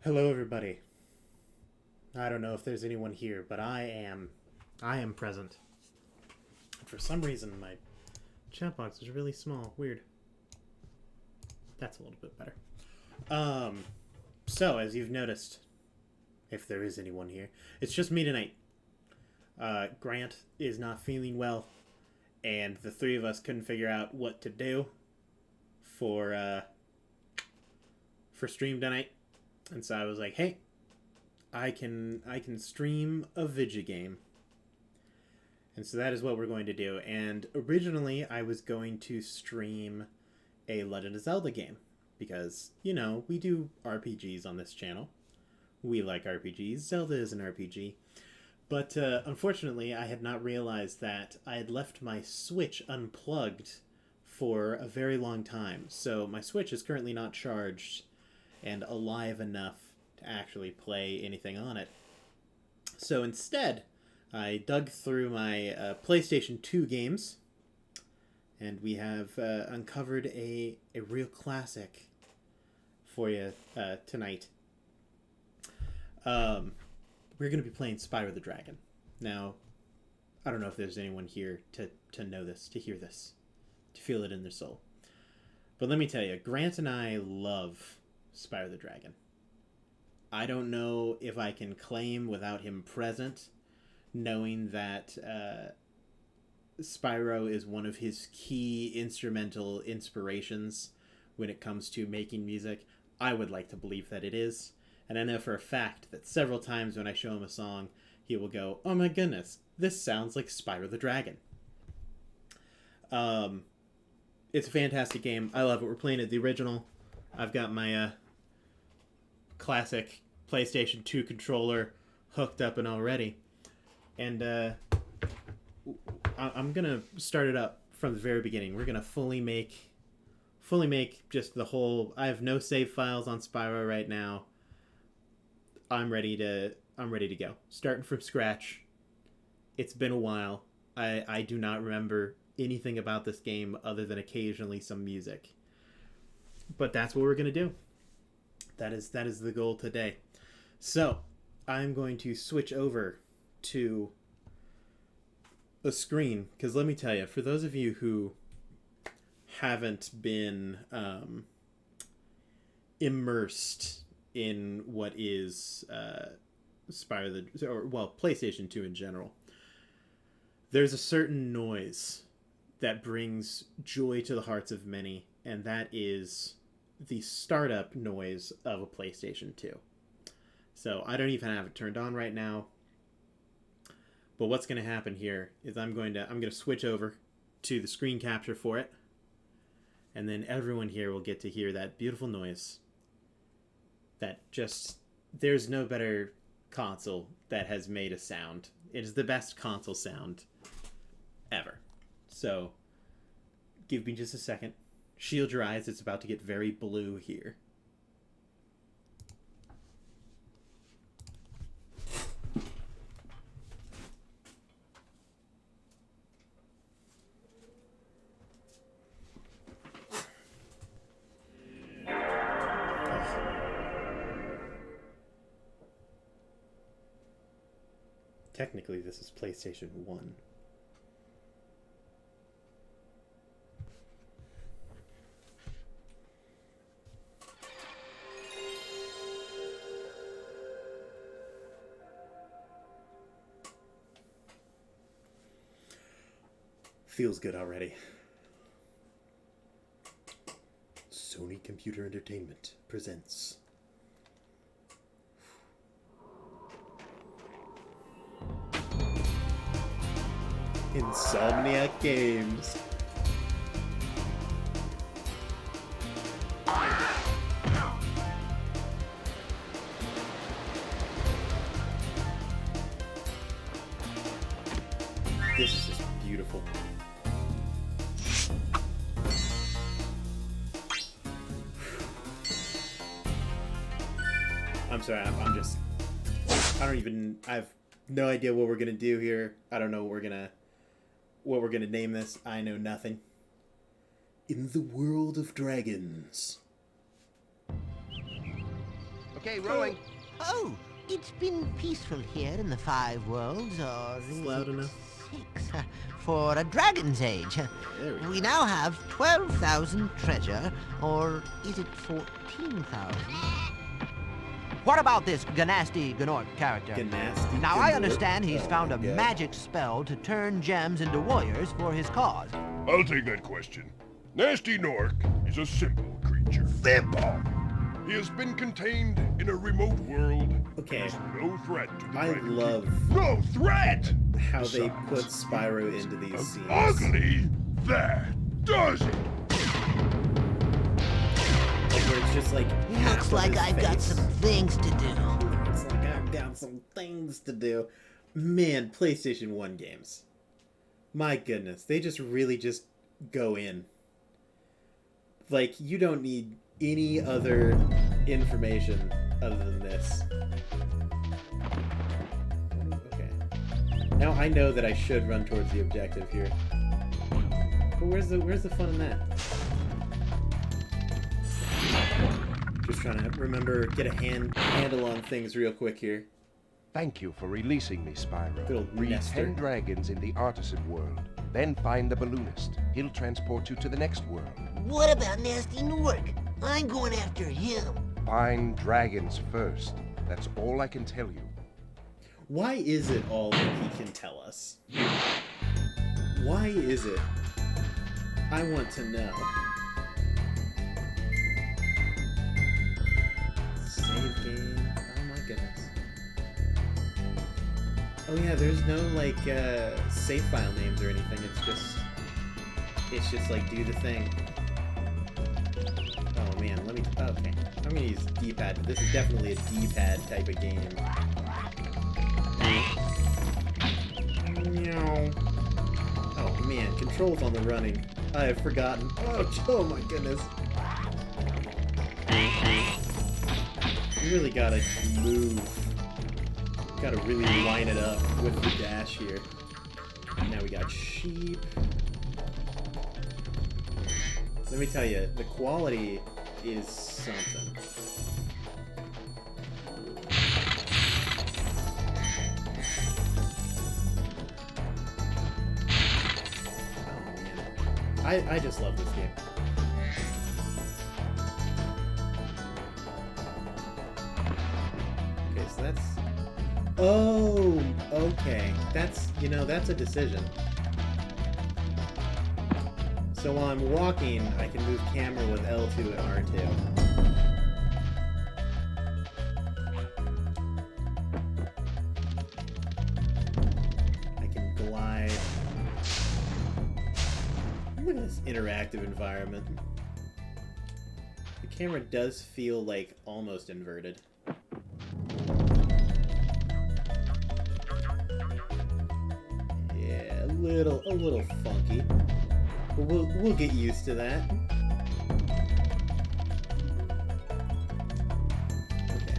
Hello, everybody. I don't know if there's anyone here, but I am. I am present. For some reason, my chat box is really small. Weird. That's a little bit better. Um, so as you've noticed, if there is anyone here, it's just me tonight. Grant is not feeling well, and the three of us couldn't figure out what to do for uh, for stream tonight, and so I was like, "Hey, I can stream a video game." And so that is what we're going to do. And originally I was going to stream a Legend of Zelda game because, we do RPGs on this channel. We like RPGs. Zelda is an RPG. But unfortunately, I had not realized that I had left my Switch unplugged for a very long time. So my Switch is currently not charged and alive enough to actually play anything on it. So instead, I dug through my PlayStation 2 games, and we have uncovered a real classic for you tonight. We're going to be playing Spyro the Dragon. Now, I don't know if there's anyone here to know this, to hear this, to feel it in their soul. But let me tell you, Grant and I love Spyro the Dragon. I don't know if I can claim without him present, knowing that Spyro is one of his key instrumental inspirations when it comes to making music. I would like to believe that it is. And I know for a fact that several times when I show him a song, he will go, "Oh my goodness, this sounds like Spyro the Dragon." It's a fantastic game. I love it. We're playing it the original. I've got my classic PlayStation 2 controller hooked up and all ready. And I'm gonna start it up from the very beginning. We're gonna fully make just the whole. I have no save files on Spyro right now. I'm ready to go. Starting from scratch. It's been a while. I do not remember anything about this game other than occasionally some music. But that's what we're gonna do. That is the goal today. So I'm going to switch over to a screen, because let me tell you, for those of you who haven't been immersed in what is PlayStation 2 in general, there's a certain noise that brings joy to the hearts of many, and that is the startup noise of a PlayStation 2. So I don't even have it turned on right now. But what's going to happen here is I'm going to switch over to the screen capture for it, and then everyone here will get to hear that beautiful noise. That just, there's no better console that has made a sound. It is the best console sound ever. So give me just a second. Shield your eyes. It's about to get very blue here. Technically, this is PlayStation 1. Feels good already. Sony Computer Entertainment presents Insomniac Games. This is just beautiful. I'm sorry, I have no idea what we're gonna do here. I don't know what we're gonna name this. I know nothing. In the world of dragons. Okay, rolling. Oh, it's been peaceful here in the 5 worlds, or It's is loud it enough. 6? For a dragon's age. There we go. We now have 12,000 treasure, or is it 14,000? What about this Ganasty Gnork character? Ganasty Now, I Gnork? understand he's Oh found my a God. magic spell to turn gems into warriors for his cause. I'll take that question. Nasty Nork is a simple creature. Simple. He has been contained in a remote world. Okay. He's no threat to the I dragon. love No threat! how they Besides, put Spyro into these scenes. Ugly? That does it! Like where it's just like half Looks of like his I've got face. some things to do. Looks like I've got some things to do. Man, PlayStation 1 games. My goodness, they just really just go in. Like, you don't need any other information other than this. Okay. Now I know that I should run towards the objective here. But where's the fun in that? Just trying to remember, get a handle on things real quick here. Thank you for releasing me, Spyro. Good old Read Nestor. 10 dragons in the artisan world. Then find the balloonist. He'll transport you to the next world. What about Nasty Nork? I'm going after him. Find dragons first. That's all I can tell you. Why is it all that he can tell us? Why is it? I want to know. Save game. Oh my goodness. Oh yeah, there's no like save file names or anything. It's just like do the thing. Oh man, let me. Okay, I'm gonna use D-pad. This is definitely a D-pad type of game. Meow. Oh man, controls on the running. I have forgotten. Oh my goodness. You really gotta move. Gotta really line it up with the dash here. Now we got sheep. Let me tell you, the quality is something. Oh man. I just love this game. Okay, so that's... Oh, okay. That's, that's a decision. So while I'm walking, I can move camera with L2 and R2. I can glide. Look at this interactive environment. The camera does feel like almost inverted. Yeah, a little funky. But we'll get used to that. Okay.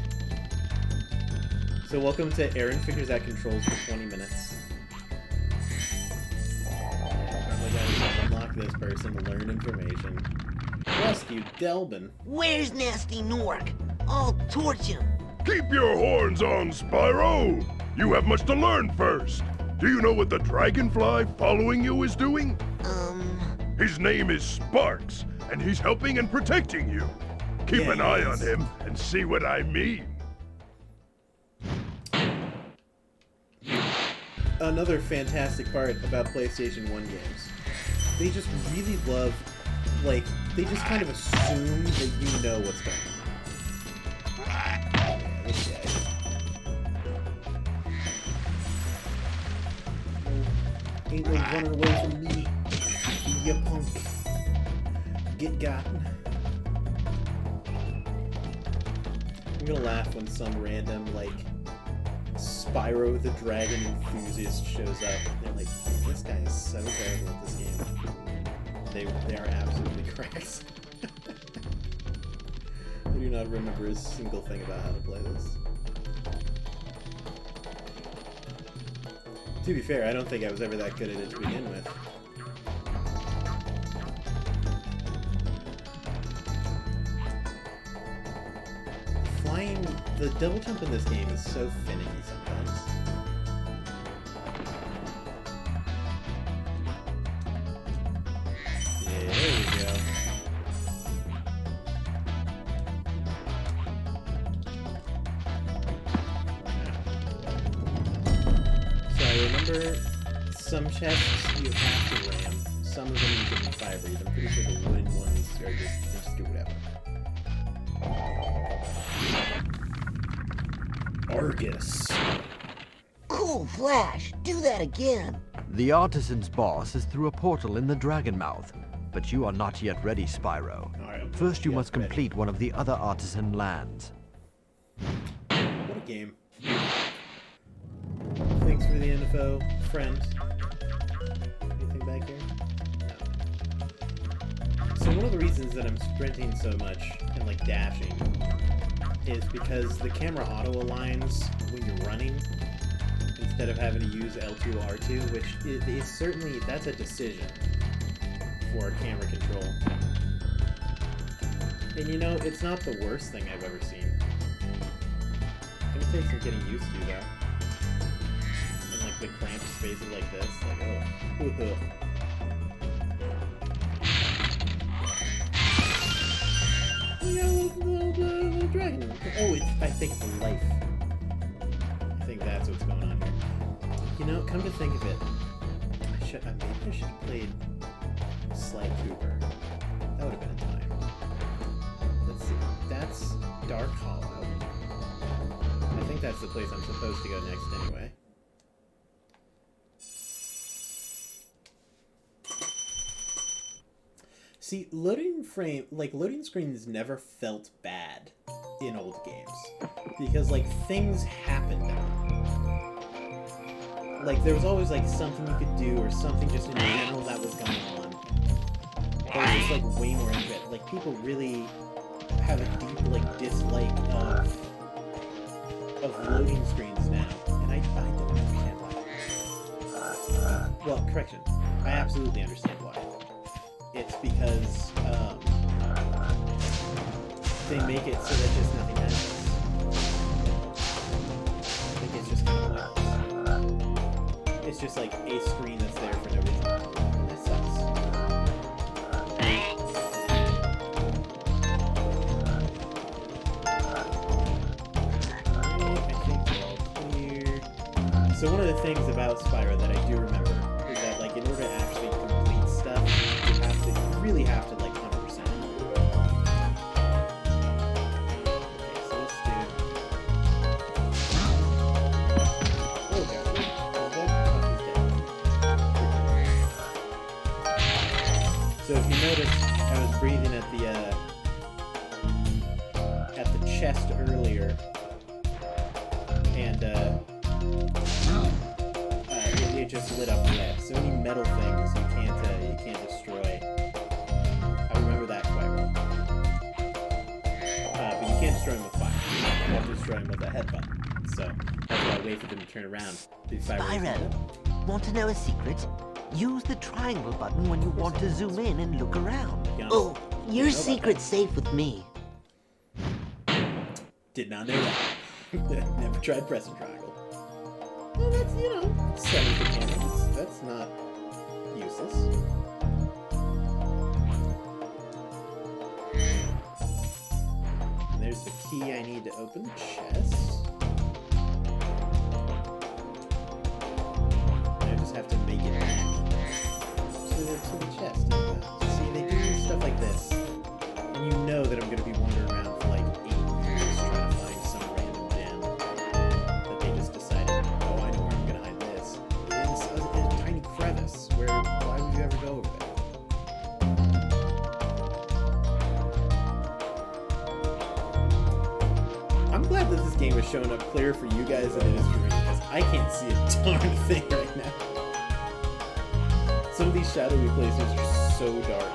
So welcome to Aaron Figures Out Controls for 20 minutes. Probably gotta unlock this person, learn information. Rescue Delbin. Where's Nasty Nork? I'll torch him. Keep your horns on, Spyro! You have much to learn first. Do you know what the dragonfly following you is doing? His name is Sparks, and he's helping and protecting you. Keep Yeah, an he eye is. on him and see what I mean. Another fantastic part about PlayStation 1 games. They just really love, like, they just kind of assume that you know what's going on. Yeah, this guy. Ain't no running away from me, you punk. Get got. I'm gonna laugh when some random, like, Spyro the Dragon enthusiast shows up. They're like, this guy is so terrible at this game. They are absolutely correct. I do not remember a single thing about how to play this. To be fair, I don't think I was ever that good at it to begin with. the double jump in this game is so finicky sometimes. Yeah, there we go. So I remember some chests you have to ram, some of them you can fire breathe. I'm pretty sure the wooden ones are just do whatever. Argus. Cool flash! Do that again! The artisan's boss is through a portal in the dragon mouth, but you are not yet ready, Spyro. Alright, First you yeah, must ready. complete one of the other artisan lands. What a game. Thanks for the info, friend. Anything back here? No. So one of the reasons that I'm sprinting so much and like dashing is because the camera auto aligns when you're running instead of having to use L2 or R2, which is certainly, that's a decision for camera control. And you know, it's not the worst thing I've ever seen. It's gonna take some getting used to though. In like the cramped spaces like this, like oh. You got a little dragon. Oh, I think it's a life. I think that's what's going on here. You know, come to think of it, maybe I should have played Sly Cooper. That would have been a time. Let's see. That's Dark Hollow. I think that's the place I'm supposed to go next anyway. See, loading screens never felt bad in old games. Because, like, things happened. Like, there was always, like, something you could do or something just in general that was going on. That was just, like, way more into it. Like, people really have a deep, like, dislike of loading screens now. And I don't understand why. Well, correction. I absolutely understand why. It's because they make it so that just nothing happens. Like it's just kind of pointless. It's just like a screen that's there for no reason. That sucks. I think we're all clear. So one of the things about Spyro that I do remember is that like in order to actually complete stuff, you really have to like 100%. Okay, so let's do. Oh god, so if you notice, I was breathing at the chest earlier, and it just lit up red. So any metal things you can't destroy. I remember that quite well. But you can't destroy them with fire. You have to destroy them with a head button. So that's why I wait for them to turn around. Spyro, want to know a secret? Use the triangle button when you want to zoom in and look around. Oh, your secret's safe with me. Did not know that. Never tried pressing triangle. Well, that's, you know, setting the camera. That's not useless. And there's the key I need to open the chest. I just have to make it back to the chest. See, they do stuff like this. And you know that I'm going to be wandering around for like 8 years trying to find some random gem that they just decided, oh, I know where I'm going to hide this. It's a tiny crevice where, why would you ever go over there? I'm glad that this game is showing up clearer for you guys than it is for me, because I can't see a darn thing right now. Some of these shadowy places are so dark.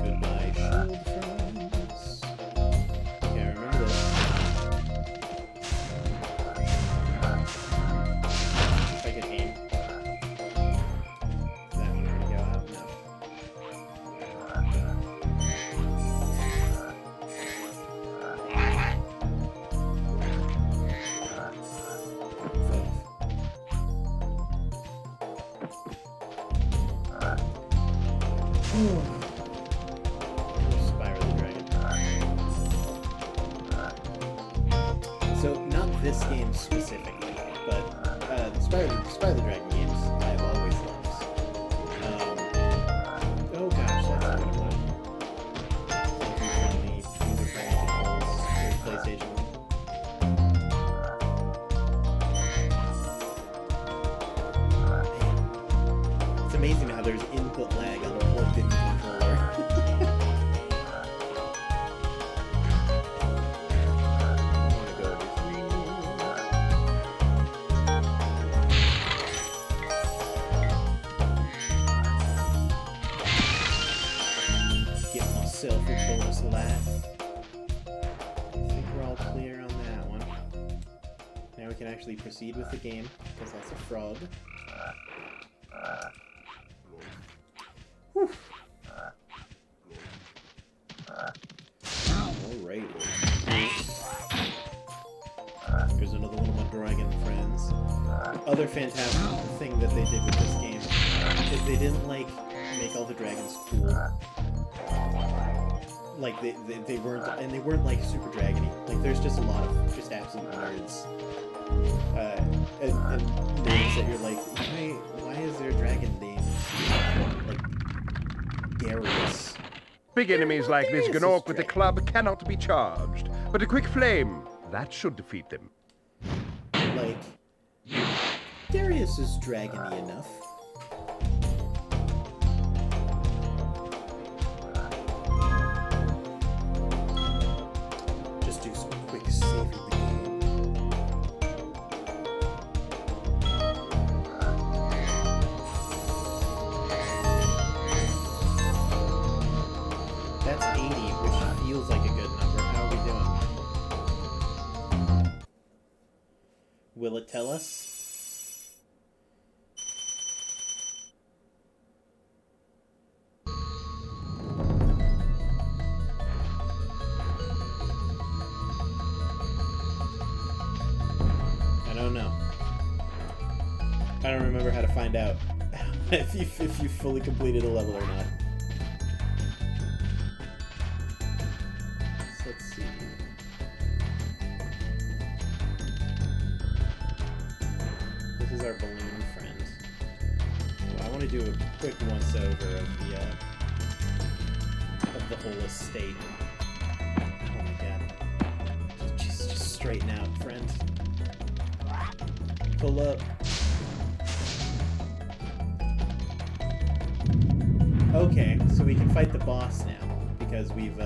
Goodbye, shield friends. Okay, I remember this. this game specifically, but the Spyro the Dragon games I've always loved. Oh gosh, that's not what I want. User-friendly controls for PlayStation. It's amazing how there's input lag on a plugged-in controller. A bonus laugh. I think we're all clear on that one. Now we can actually proceed with the game, because that's a frog. Whew. Alright. Here's another one of my dragon friends. Other fantastic thing that they did with this game is they didn't, like, make all the dragons cool. Like, they weren't, and they weren't, like, super dragony. Like, there's just a lot of just absolute nerds. And names that you're like, why is there dragon names? Like, Darius. Big enemies like this Gnorc with the club cannot be charged, but a quick flame, that should defeat them. Like, Darius is dragony enough. That's 80, which feels like a good number. How are we doing? Will it tell us? I don't know. I don't remember how to find out if you fully completed a level or not. Let's see. This is our balloon friend. Well, I want to do a quick once-over of the whole estate. Oh my god. Just straighten out, friend. Pull up. Okay, so we can fight the boss now, because we've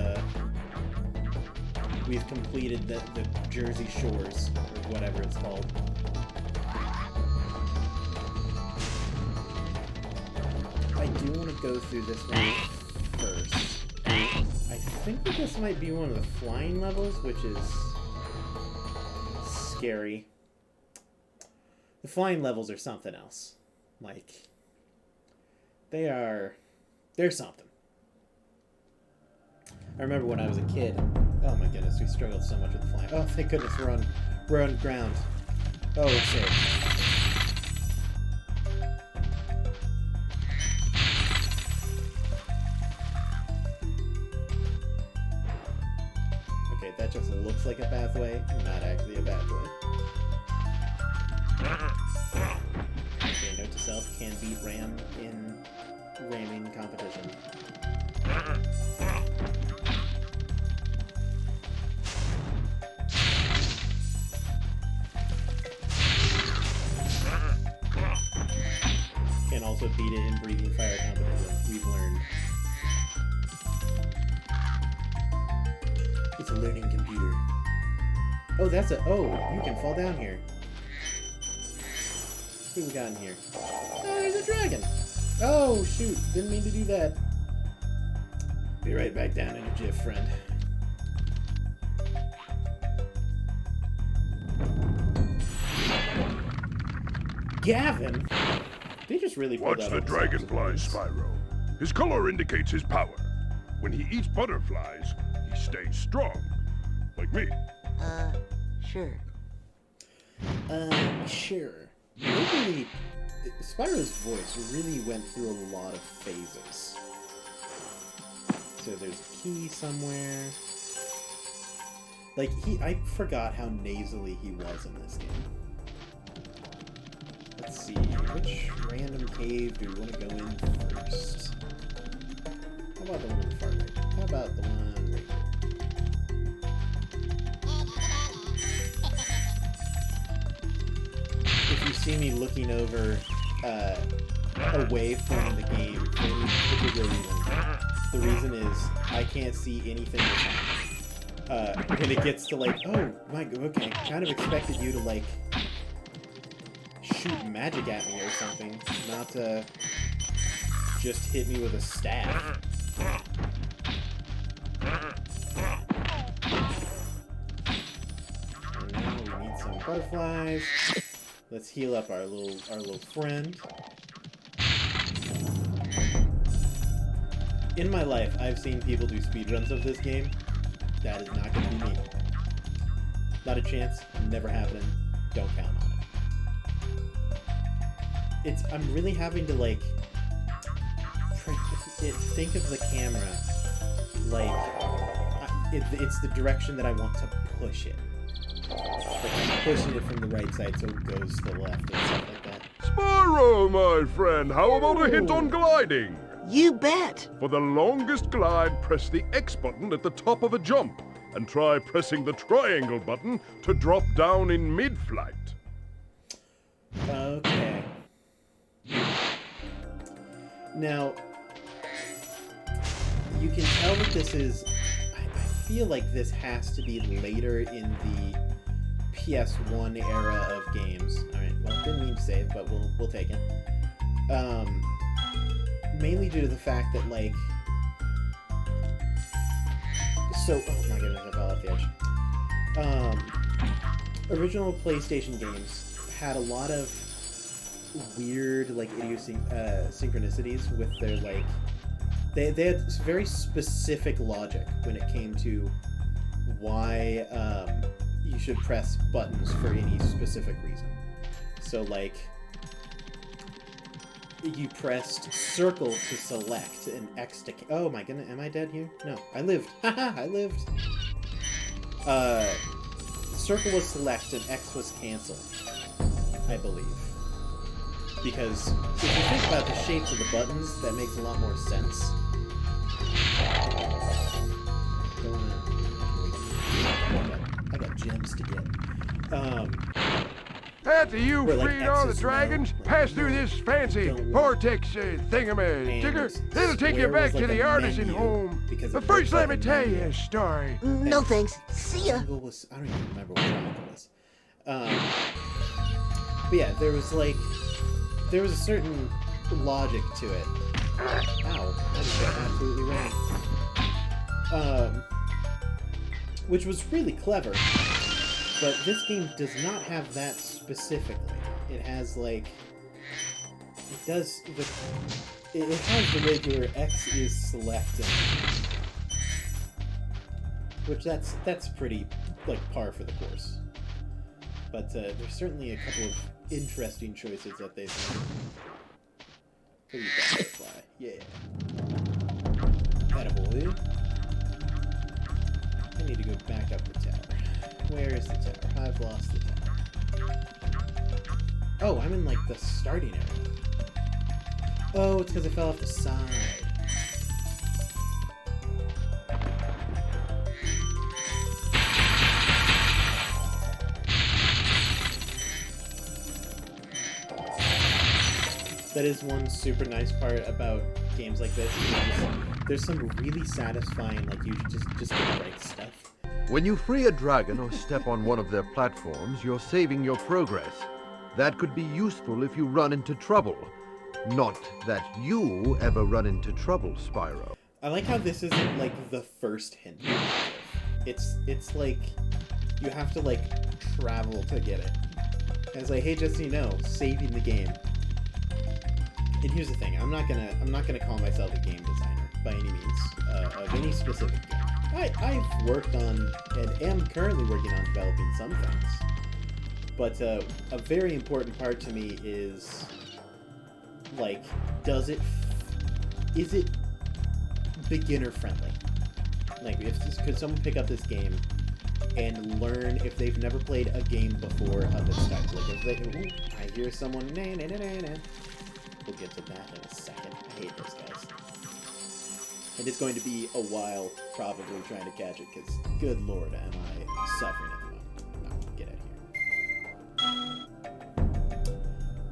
completed the Jersey Shores, or whatever it's called. I do want to go through this one first. I think that this might be one of the flying levels, which is scary. The flying levels are something else. Like, they're something. I remember when I was a kid. Oh my goodness, we struggled so much with the flying. Oh, thank goodness we're on ground. Oh, we're safe. Okay, that just looks like a pathway, not actually a pathway. Okay, note to self, can beat Ram in ramming competition. Can also beat it in breathing fire competition, we've learned. It's a learning computer. Oh, you can fall down here. What we got in here? Oh, there's a dragon! Oh, shoot, didn't mean to do that. Be right back down in a jiff, friend. Gavin? They just really pulled Watch out the dragonfly, Spyro. His color indicates his power. When he eats butterflies, he stays strong. Like me. Sure. Sure. Really, Spyro's voice really went through a lot of phases. So there's a key somewhere. Like, I forgot how nasally he was in this game. Let's see, which random cave do we want to go in first? How about the one in the far right? How about the one right here? If you see me looking over, away from the game for any particular reason, the reason is I can't see anything that's happening. When it gets to like, oh my god, okay, kind of expected you to like shoot magic at me or something, not to just hit me with a staff. And now we need some butterflies. Let's heal up our little friend. In my life, I've seen people do speedruns of this game. That is not going to be me. Not a chance. Never happening. Don't count on it. I'm really having to, like, think of the camera like it's the direction that I want to push it. Like I'm pushing it from the right side so it goes to the left and stuff like that. Spyro, my friend, how about a hint on gliding? You bet! For the longest glide, press the X button at the top of a jump, and try pressing the triangle button to drop down in mid-flight. Okay. Now, you can tell that this is... I feel like this has to be later in the PS1 era of games. Alright, well, didn't mean to save, but we'll take it. Mainly due to the fact that, like... So, oh my goodness, I fell off the edge. Original PlayStation games had a lot of weird, like, synchronicities with their, like... They had very specific logic when it came to why you should press buttons for any specific reason. So, like... You pressed circle to select and X to... Oh my goodness, am I dead here? No, I lived. Haha, I lived. Circle was select and X was cancel, I believe. Because if you think about the shapes of the buttons, that makes a lot more sense. I got gems to get. After you Where, like, freed all the X's dragons, no, pass through this fancy vortex thingamajigger. It'll take you square back was to like the a artisan menu home. because But it first, looked let me like a tell you menu. a story. No thanks. See ya. I don't even remember what triangle was. But yeah, there was a certain logic to it. Ow, that just got absolutely wrong. Which was really clever, but this game does not have that specifically. It has like, it has the regular X is selecting, which that's pretty like par for the course. But there's certainly a couple of interesting choices that they've made. Look at that butterfly. Yeah. Attaboy. I need to go back up the tower. Where is the tower? I've lost the tower. Oh, I'm in like the starting area. Oh, it's because I fell off the side. That is one super nice part about games like this. There's some really satisfying, like, you just get the right stuff. When you free a dragon or step on one of their platforms, you're saving your progress. That could be useful if you run into trouble. Not that you ever run into trouble, Spyro. I like how this isn't, like, the first hint. It's like, you have to, like, travel to get it. And it's like, hey, just so you know, saving the game. And here's the thing, I'm not gonna call myself a game designer by any means of any specific game. I've worked on and am currently working on developing some things, but a very important part to me is like, is it beginner friendly? Like, could someone pick up this game and learn if they've never played a game before of its type. Like if they, ooh, I hear someone, nah, nah, nah, nah, nah. We'll get to that in a second. I hate those guys. And it's going to be a while probably trying to catch it, because good lord, am I suffering at the moment. No, get out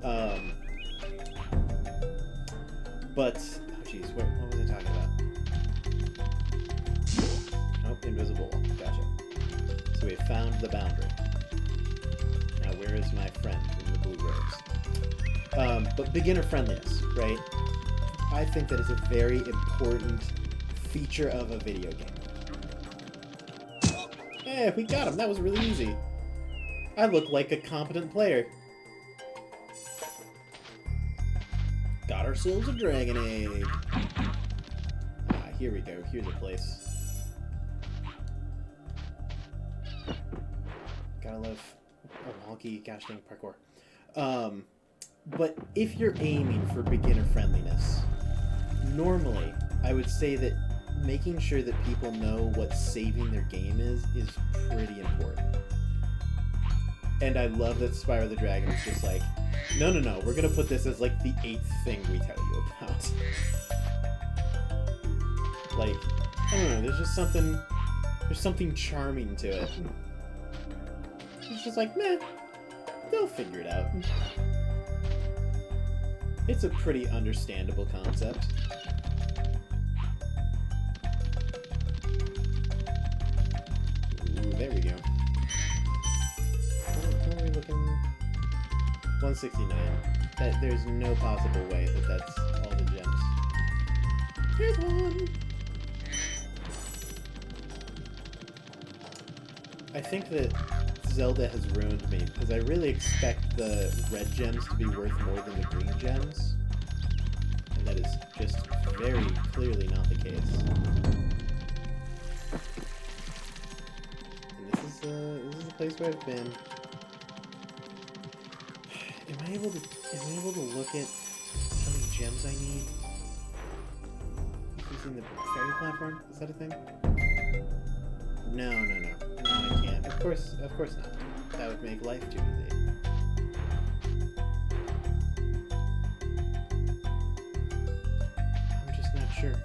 of here. But, oh jeez, what was I talking about? Nope, invisible wall. Gotcha. So we found the boundary. Now where is my friend in the blue robes? But beginner friendliness, right? I think that is a very important feature of a video game. Eh, we got him. That was really easy. I look like a competent player. Got ourselves a dragon egg. Ah, here we go. Here's a place. Gotta love a wonky gosh dang parkour. But if you're aiming for beginner friendliness, normally I would say that making sure that people know what saving their game is pretty important. And I love that Spyro the Dragon is just like, no, we're gonna put this as like the 8th thing we tell you about. Like, I don't know, there's something charming to it. It's just like, meh, they'll figure it out. It's a pretty understandable concept. Ooh, there we go. How are we looking? 169. There's no possible way that that's all the gems. Here's one! I think that Zelda has ruined me, because I really expect the red gems to be worth more than the green gems. And that is just very clearly not the case. And this is the place where I've been. Am I able to look at how many gems I need? Using the fairy platform? Is that a thing? No, I can't. Of course not. That would make life too easy. I'm just not sure.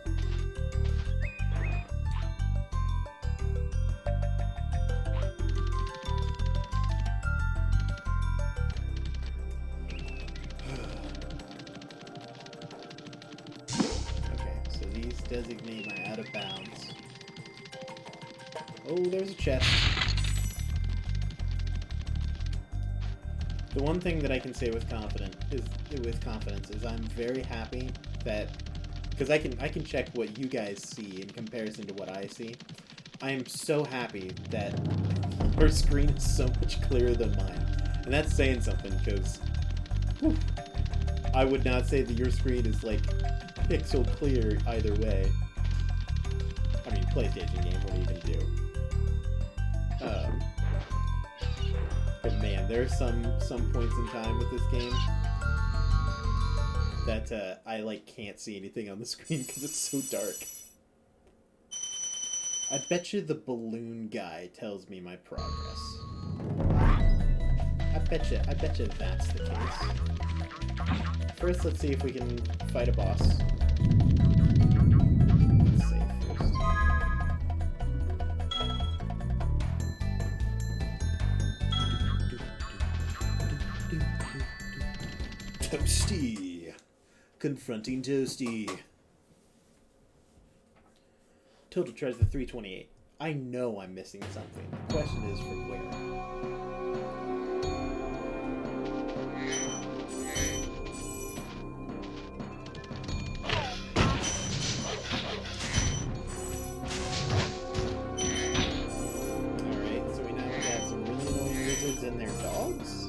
Okay, so these designate my out of bounds. Oh, there's a chest. The one thing that I can say with confidence is I'm very happy that, because I can check what you guys see in comparison to what I see. I am so happy that your screen is so much clearer than mine, and that's saying something, because I would not say that your screen is like pixel clear either way. I mean, PlayStation game, what are you gonna do? But man, there are some points in time with this game that I like can't see anything on the screen because it's so dark. I bet you the balloon guy tells me my progress. I bet you that's the case. First, let's see if we can fight a boss. Let's save first. Toasty! Confronting Toasty. Total treasure 328. I know I'm missing something. The question is from where? Alright, so we now got some really annoying wizards and their dogs?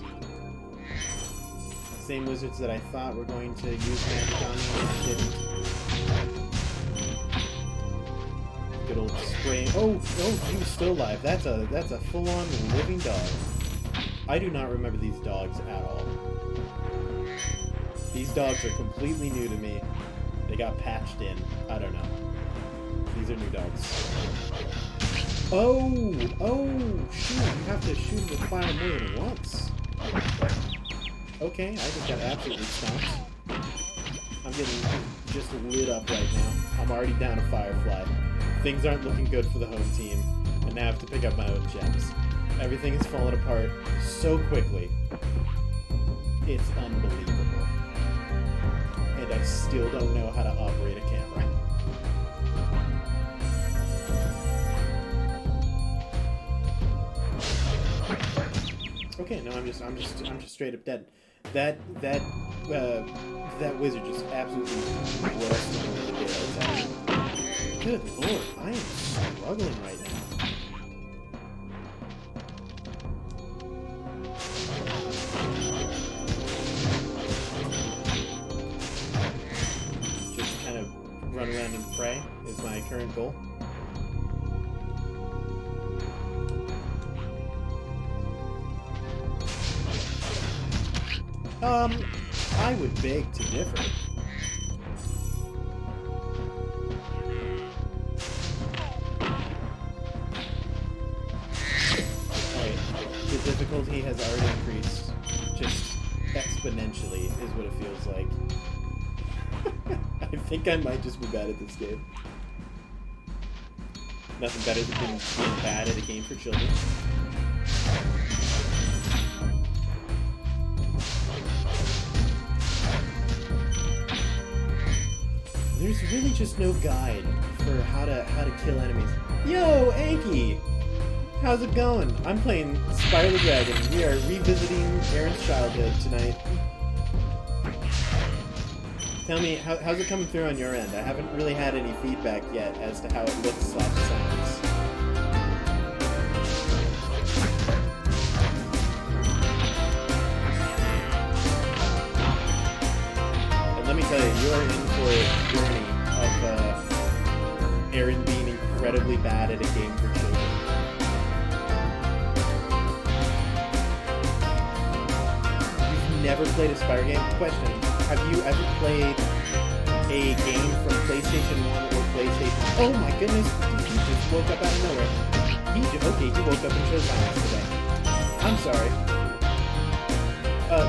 Same wizards that I thought were going to use magic on me and didn't. Good old spray. Oh, he was still alive. That's a full-on living dog. I do not remember these dogs at all. These dogs are completely new to me. They got patched in. I don't know. These are new dogs. Oh, to shoot him with fire more than once. Okay, I just got absolutely stomped. I'm getting just lit up right now. I'm already down a firefly. Things aren't looking good for the home team, and now I have to pick up my own gems. Everything is falling apart so quickly. It's unbelievable. And I still don't know how to operate a camera. Okay, no, I'm just straight up dead. That wizard just absolutely rusted over the daylights at me. Good lord, I am struggling right now. Just kind of run around and pray is my current goal. I would beg to differ. Alright, the difficulty has already increased, just exponentially, is what it feels like. I think I might just be bad at this game. Nothing better than being bad at a game for children. There's really just no guide for how to kill enemies. Yo, Anki! How's it going? I'm playing Spyro the Dragon. We are revisiting Aaron's childhood tonight. Tell me, how's it coming through on your end? I haven't really had any feedback yet as to how it looks / sounds. Let me tell you, you are in for a journey of Aaron being incredibly bad at a game for children. You've never played a Spyro game? Question, have you ever played a game from PlayStation 1 or PlayStation... Oh my goodness, he just woke up out of nowhere. He woke up and chose violence today. I'm sorry.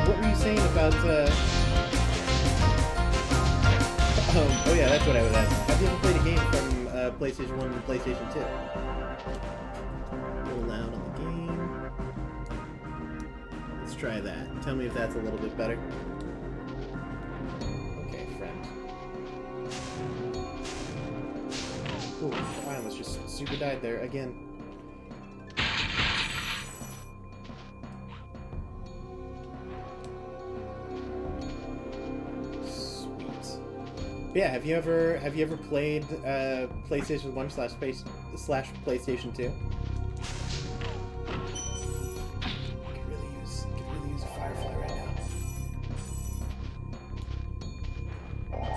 What were you saying about, oh yeah, that's what I was asking. Have you ever played a game from PlayStation 1 and PlayStation 2? A little loud on the game. Let's try that. Tell me if that's a little bit better. Okay, friend. Ooh, I almost just super died there again. Yeah, have you ever played PlayStation 1 / PlayStation 2? Could really use a firefly right now.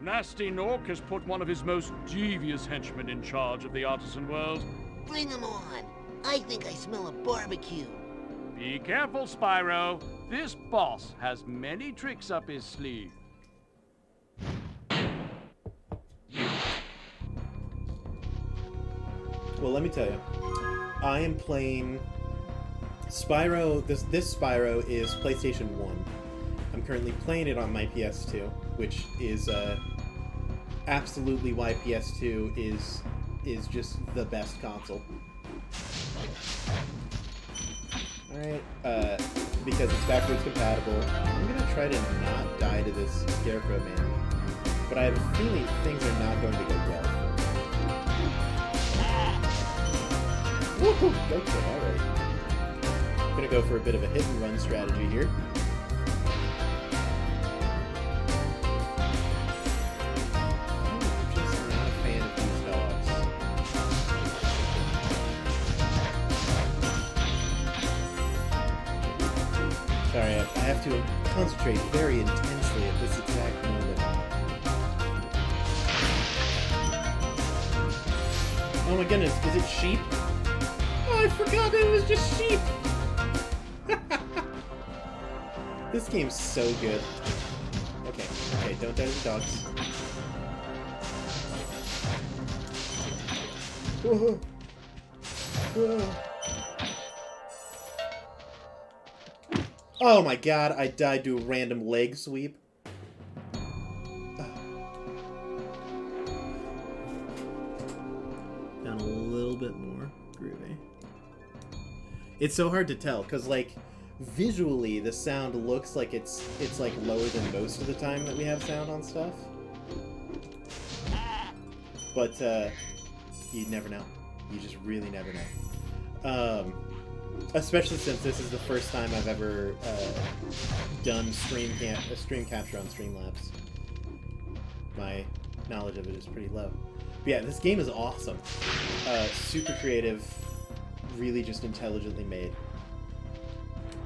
Nasty Nork has put one of his most devious henchmen in charge of the artisan world. Bring him on. I think I smell a barbecue. Be careful, Spyro. This boss has many tricks up his sleeve. Well, let me tell you. I am playing Spyro. This Spyro is PlayStation 1. I'm currently playing it on my PS2, which is absolutely why PS2 is just the best console. Alright, because it's backwards compatible. I'm gonna try to not die to this Scarecrow man, but I have a feeling things are not going to go well. Woohoo! Okay, alright. I'm gonna go for a bit of a hit and run strategy here. I'm just not a fan of these dogs. Sorry, I have to concentrate very intensely at this exact moment. Oh my goodness, is it sheep? Oh, I forgot it was just sheep! This game's so good. Okay, don't die to the dogs. Whoa. Whoa. Oh my god, I died to a random leg sweep. Down a little bit more. Groovy. It's so hard to tell, because, like, visually, the sound looks like it's like, lower than most of the time that we have sound on stuff. But, you never know. You just really never know. Especially since this is the first time I've ever done stream capture on Streamlabs. My knowledge of it is pretty low. But yeah, this game is awesome. Super creative, really just intelligently made.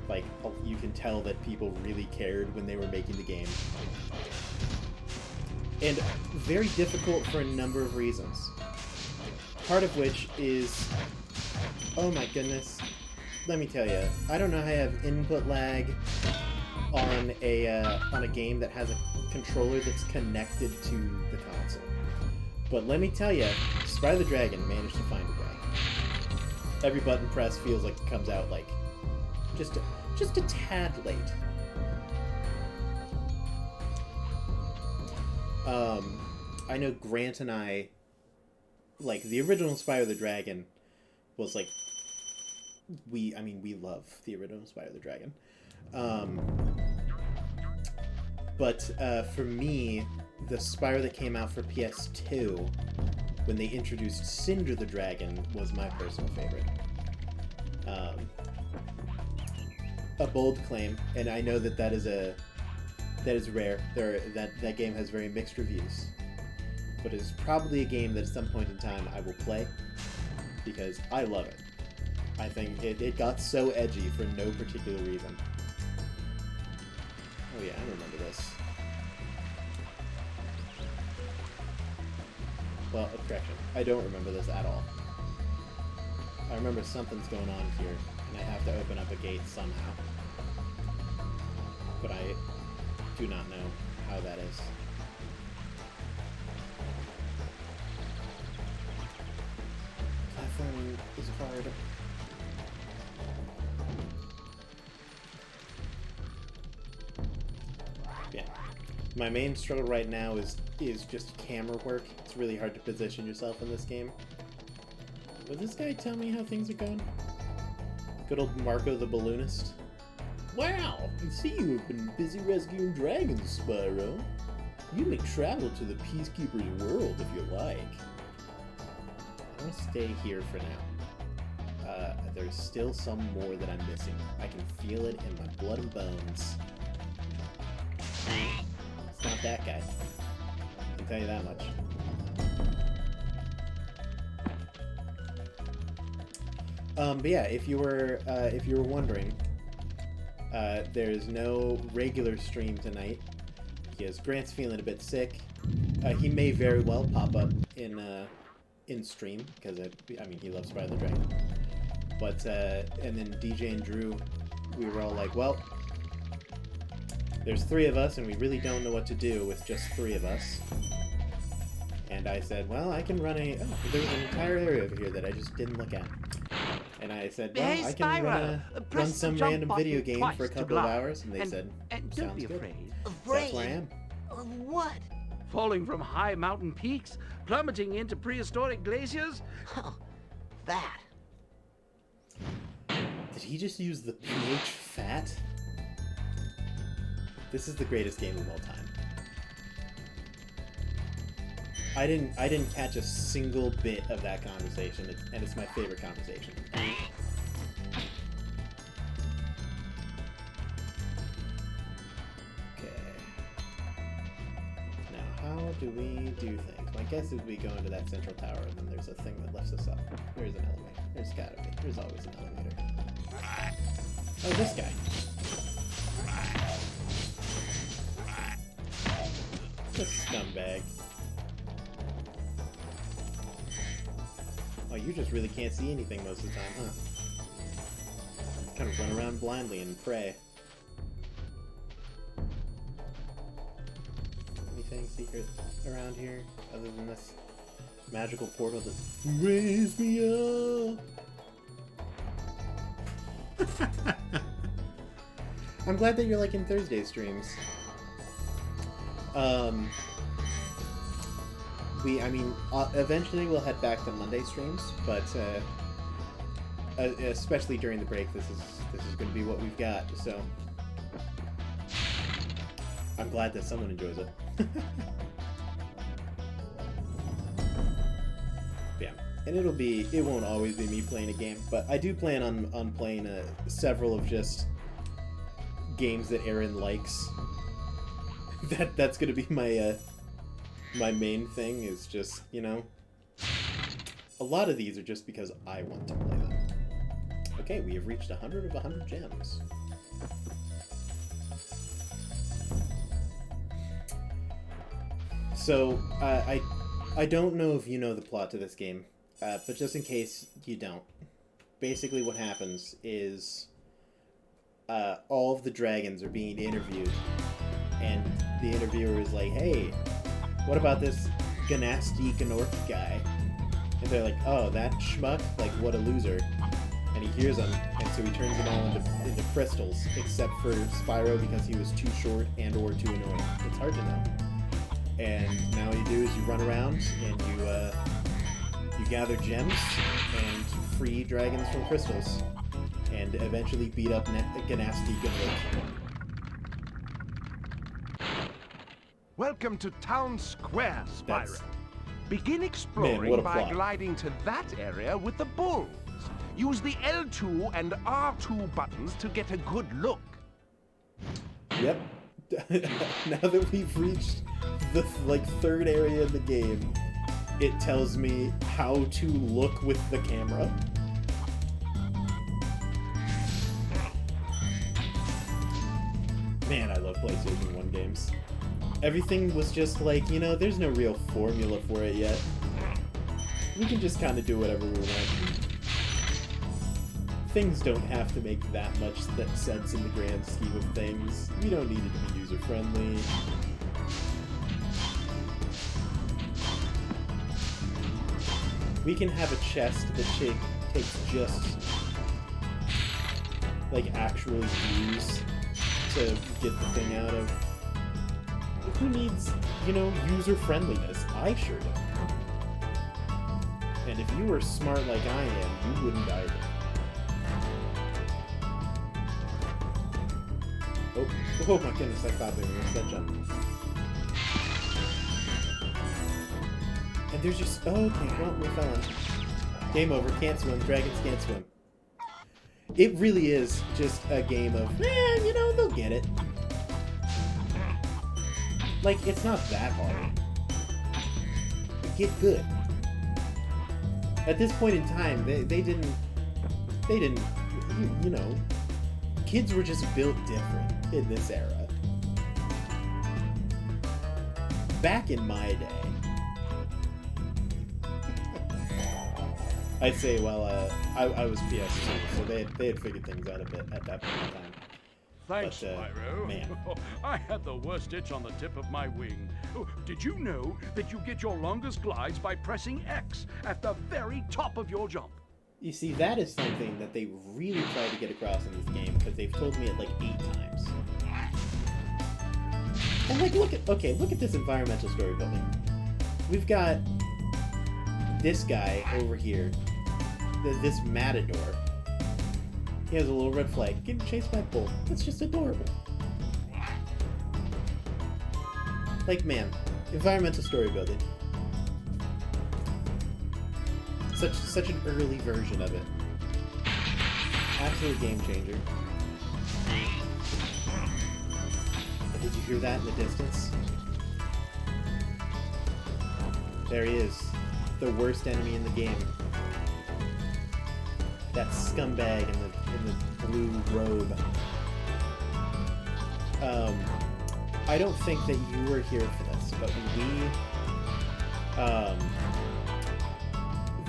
Like, you can tell that people really cared when they were making the game. And very difficult for a number of reasons. Part of which is... Oh my goodness. Let me tell you, I don't know how I have input lag on a game that has a controller that's connected to the console. But let me tell you, Spyro the Dragon managed to find a way. Every button press feels like it comes out like just a tad late. I know Grant and I, like, the original Spyro the Dragon was like, we love the original Spyro the Dragon. But for me, the Spyro that came out for PS2, when they introduced Cinder the Dragon, was my personal favorite. A bold claim, and I know that is rare. That game has very mixed reviews, but it's probably a game that at some point in time I will play because I love it. I think it got so edgy for no particular reason. Oh yeah, I remember this. Well, correction. I don't remember this at all. I remember something's going on here, and I have to open up a gate somehow. But I do not know how that is. Platforming is hard. Yeah. My main struggle right now is just camera work. It's really hard to position yourself in this game. Will this guy tell me how things are going? Good old Marco the Balloonist. Wow! I see you have been busy rescuing dragons, Spyro. You may travel to the Peacekeeper's world if you like. I'm gonna stay here for now. There's still some more that I'm missing. I can feel it in my blood and bones. It's not that guy. I can tell you that much. But yeah, if you were wondering, there's no regular stream tonight because Grant's feeling a bit sick. He may very well pop up in stream because he loves Spyro the Dragon. But and then DJ and Drew, we were all like, well, there's 3 of us and we really don't know what to do with just 3 of us. And I said, well, I can run there's an entire area over here that I just didn't look at. And I said, well, Hey, I can run some jump random button video game for a twice to couple of glide. hours. And they said, Don't sounds be good. afraid. So that's where I am. Of what? Falling from high mountain peaks, plummeting into prehistoric glaciers. Oh, that. Did he just use the PH fat? This is the greatest game of all time. I didn't catch a single bit of that conversation, and it's my favorite conversation. Okay. Now, how do we do things? My guess is we go into that central tower, and then there's a thing that lifts us up. There's an elevator. There's gotta be. There's always an elevator. Oh, this guy. This scumbag. Oh, you just really can't see anything most of the time, huh? Kind of run around blindly and pray. Anything secret around here other than this Magical portal that raise me up. I'm glad that you're liking Thursday streams. Eventually we'll head back to Monday streams, but especially during the break, this is going to be what we've got. So I'm glad that someone enjoys it. Yeah, and it won't always be me playing a game, but I do plan on playing several of just games that Aaron likes. That's gonna be my my main thing, is just, you know, a lot of these are just because I want to play them. Okay, we have reached 100 of 100 gems. So, I don't know if you know the plot to this game, but just in case you don't, basically what happens is all of the dragons are being interviewed, and the interviewer is like, hey, what about this Ganasty Gnork guy? And they're like, oh, that schmuck? Like, what a loser. And he hears them, and so he turns them all into crystals, except for Spyro because he was too short and or too annoying. It's hard to know. And now what you do is you run around, and you gather gems, and free dragons from crystals, and eventually beat up Ganasty Gnork. Welcome to Town Square, Spyro. Begin Man, exploring what a by plot. gliding to that area with the bulls. Use the L2 and R2 buttons to get a good look. Yep. Now that we've reached the third area in the game, it tells me how to look with the camera. Man, I love PlayStation 1 games. Everything was just like, you know, there's no real formula for it yet. We can just kind of do whatever we want. Things don't have to make that much sense in the grand scheme of things. We don't need it to be user-friendly. We can have a chest that takes just, like, actual use to get the thing out of. Who needs, you know, user-friendliness? I sure don't. And if you were smart like I am, you wouldn't either. Oh my goodness, I thought they were going to set jump. And there's just... Oh, okay, well, we fell in. Game over, can't swim, dragons can't swim. It really is just a game of, you know, they'll get it. Like, it's not that hard. Get good. At this point in time, they didn't, you know, kids were just built different in this era. Back in my day, I'd say, well, I was PS2, so they had figured things out a bit at that point in time. Thanks, But, Spyro. man. I had the worst itch on the tip of my wing. Oh, did you know that you get your longest glides by pressing X at the very top of your jump? You see, that is something that they really tried to get across in this game, because they've told me it like 8 times. And like, look at this environmental story building. We've got this guy over here, this matador. He has a little red flag, getting chased by a bull. That's just adorable. Like, man, environmental story building. Such an early version of it. Absolute game changer. And did you hear that in the distance? There he is. The worst enemy in the game. That scumbag in the blue robe. I don't think that you were here for this, but when we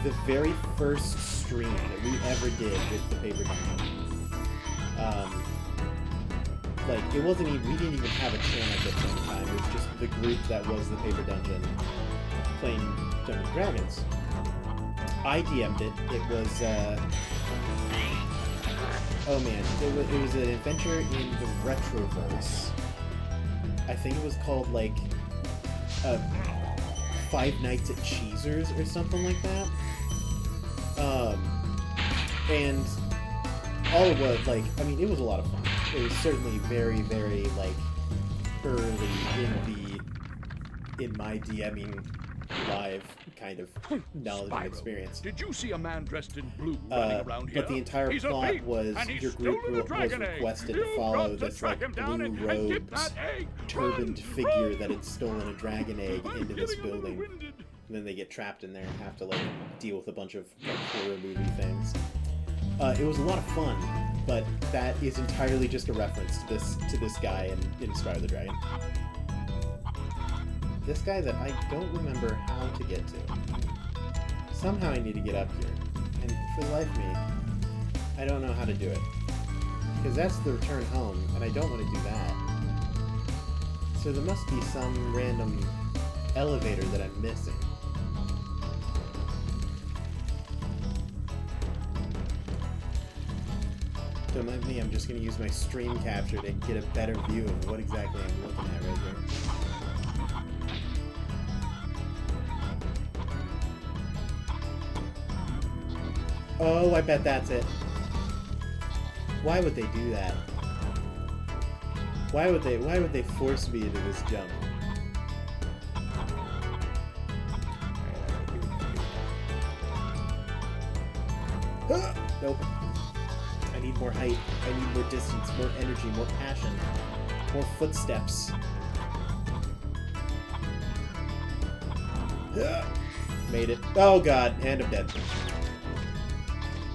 the very first stream that we ever did with the Paper Dungeon, like, it wasn't even, we didn't even have a channel at the same time, it was just the group that was the Paper Dungeon. playing Dungeons and Dragons. I DM'd it. It was, oh man, it was an adventure in the Retroverse. I think it was called, like, Five Nights at Cheezer's or something like that. And all it was, like, I mean, it was a lot of fun. It was certainly very, very, like, early in my DMing live kind of knowledge and Spyro, experience. did you see a man dressed in blue running around here? But the entire He's a plot thief, was and he's your group stolen a was dragon egg. requested to You've follow got to this track like him down and get blue-robed, that egg. turbaned Run, figure run. that had stolen a dragon egg I'm into this getting a little building. winded. And then they get trapped in there and have to like deal with a bunch of like, horror movie things. It was a lot of fun, but that is entirely just a reference to this guy in Spyro the Dragon. This guy that I don't remember how to get to. Somehow I need to get up here, and for the life of me, I don't know how to do it. Because that's the return home, and I don't want to do that. So there must be some random elevator that I'm missing. Don't mind me, I'm just going to use my stream capture to get a better view of what exactly I'm looking at right here. Oh, I bet that's it. Why would they do that? Why would they force me into this jump? Ah! Nope. I need more height. I need more distance, more energy, more passion, more footsteps. Ah! Made it. Oh god, and I'm dead.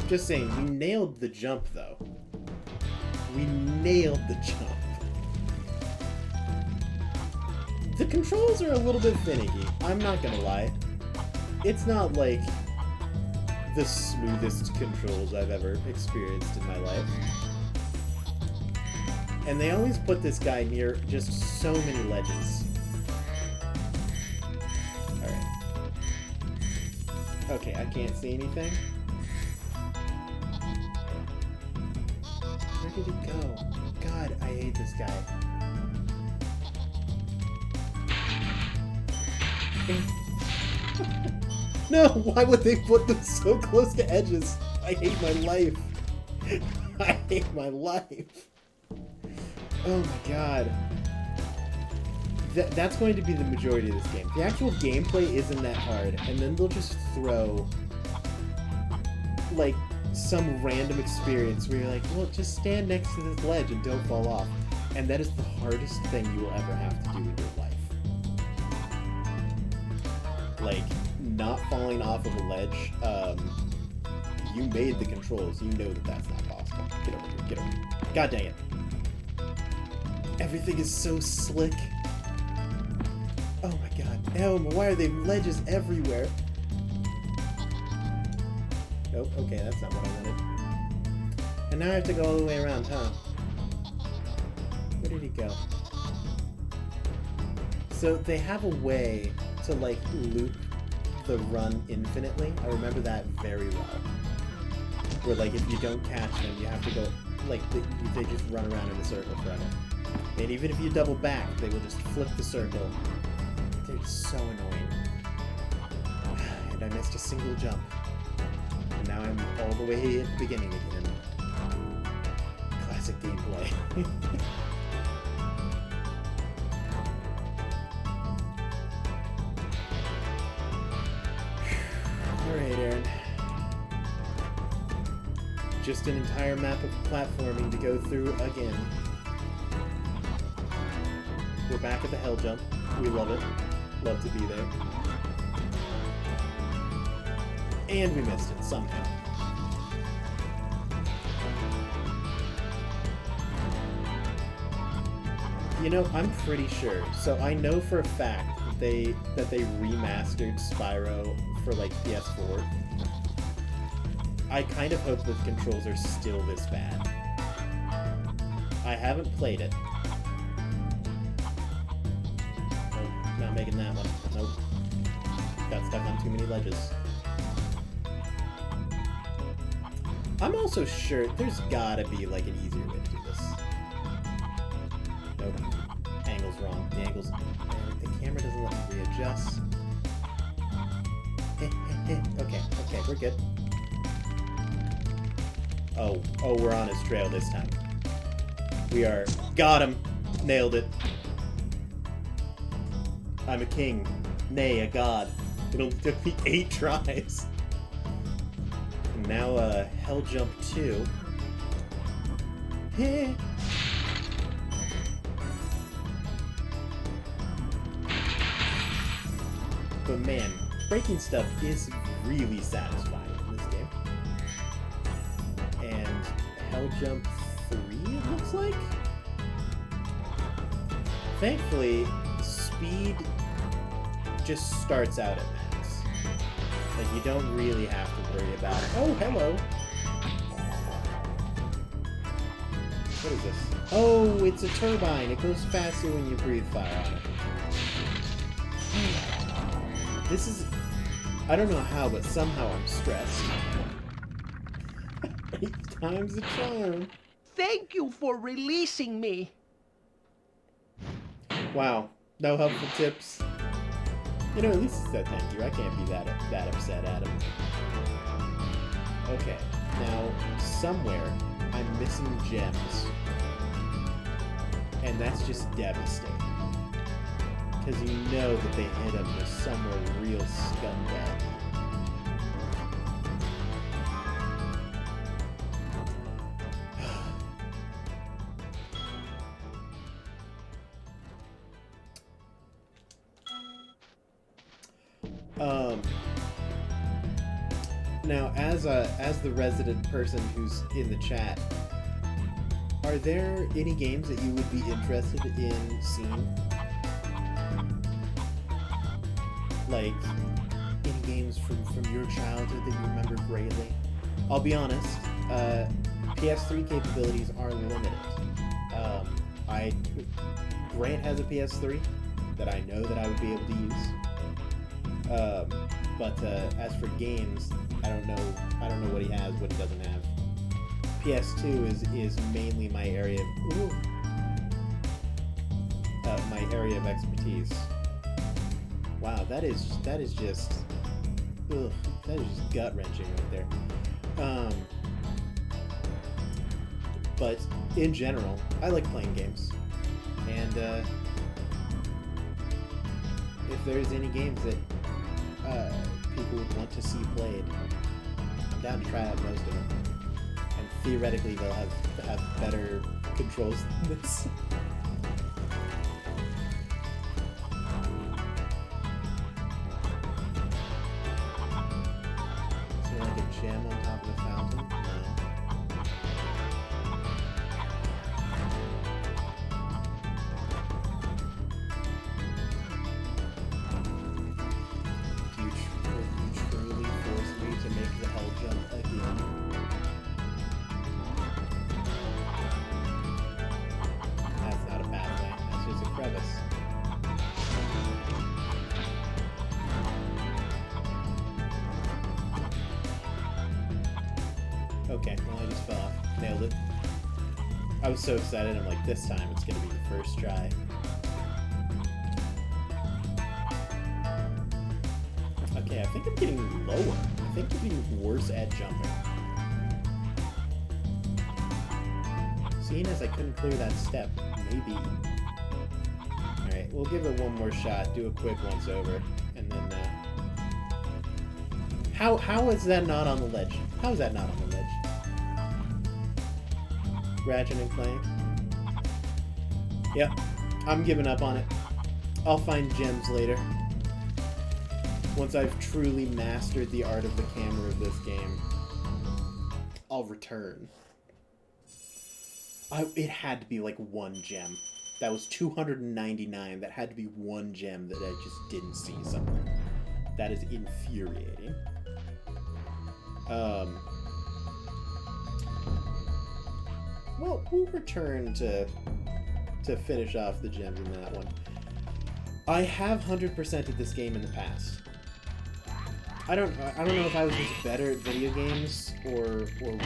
Just saying, we nailed the jump, though. We nailed the jump. The controls are a little bit finicky, I'm not gonna lie. It's not like the smoothest controls I've ever experienced in my life. And they always put this guy near just so many ledges. Alright. Okay, I can't see anything. Where did he go? God, I hate this guy. No, why would they put them so close to edges? I hate my life. I hate my life. Oh my god. That's going to be the majority of this game. The actual gameplay isn't that hard, and then they'll just throw, like, some random experience where you're like, well, just stand next to this ledge and don't fall off. And that is the hardest thing you will ever have to do in your life. Like, not falling off of a ledge, you made the controls. You know that that's not possible. Get over here. Get over here. God dang it. Everything is so slick. Oh my god. Elm, why are there ledges everywhere? Nope, okay, that's not what I wanted. And now I have to go all the way around, huh? Where did he go? So they have a way to, like, loop the run infinitely. I remember that very well. Where, like, if you don't catch them, you have to go, like, they just run around in a circle forever. And even if you double back, they will just flip the circle. They're just so annoying. And I missed a single jump. And now I'm all the way at the beginning again. Classic gameplay. Alright, Aaron. Just an entire map of platforming to go through again. We're back at the hell jump. We love it. Love to be there. And we missed it, somehow. You know, I'm pretty sure. So I know for a fact that they remastered Spyro for, like, PS4. I kind of hope that the controls are still this bad. I haven't played it. Nope, not making that one. Nope. got stuck on too many ledges. I'm also sure there's gotta be like an easier way to do this. Nope. Angle's wrong. The angle's... The camera doesn't let me readjust. Okay, we're good. Oh, we're on his trail this time. We are... Got him! Nailed it. I'm a king. Nay, a god. It only took me 8 tries. And now, Hell Jump 2. But man, breaking stuff is really satisfying in this game. And Hell Jump 3, it looks like? Thankfully, speed just starts out at max. Like, you don't really have to worry about it. Oh, hello! What is this? Oh, it's a turbine. It goes faster when you breathe fire on it. This is... I don't know how, but somehow I'm stressed. 8 times the charm. Thank you for releasing me. Wow. No helpful tips. You know, at least he said thank you. I can't be that upset at him. Okay. Now, somewhere, I'm missing gems. And that's just devastating. Because you know that they hid them just somewhere real scumbag. Now, as the resident person who's in the chat, are there any games that you would be interested in seeing? Like, any games from your childhood that you remember greatly? I'll be honest, PS3 capabilities are limited. Grant has a PS3 that I know that I would be able to use. But as for games, I don't know what he has, what he doesn't have. PS2 is mainly my area of expertise. Wow, that is just gut-wrenching right there. But in general, I like playing games, and if there's any games that people would want to see played, I'm down to try out most of them. And theoretically, they'll have better controls than this. Is there like a gem on top of the fountain? No. You truly forced me to make the hell jump again. That's not a pathway. That's just a crevice. Okay, well I just fell off. Nailed it. I was so excited, I'm like, this time it's gonna be the first try. Okay, I think I'm getting lower. I think I'm getting worse at jumping. Seeing as I couldn't clear that step, maybe. Alright, we'll give it one more shot, do a quick once over, and then, How is that not on the ledge? How is that not on the ledge? Ratchet and Clank? Yep, I'm giving up on it. I'll find gems later. Once I've truly mastered the art of the camera of this game, I'll return. It had to be like one gem. That was 299. That had to be one gem that I just didn't see somewhere. That is infuriating. Well, we'll return to finish off the gems in that one. I have 100%ed this game in the past. I don't know if I was just better at video games or what,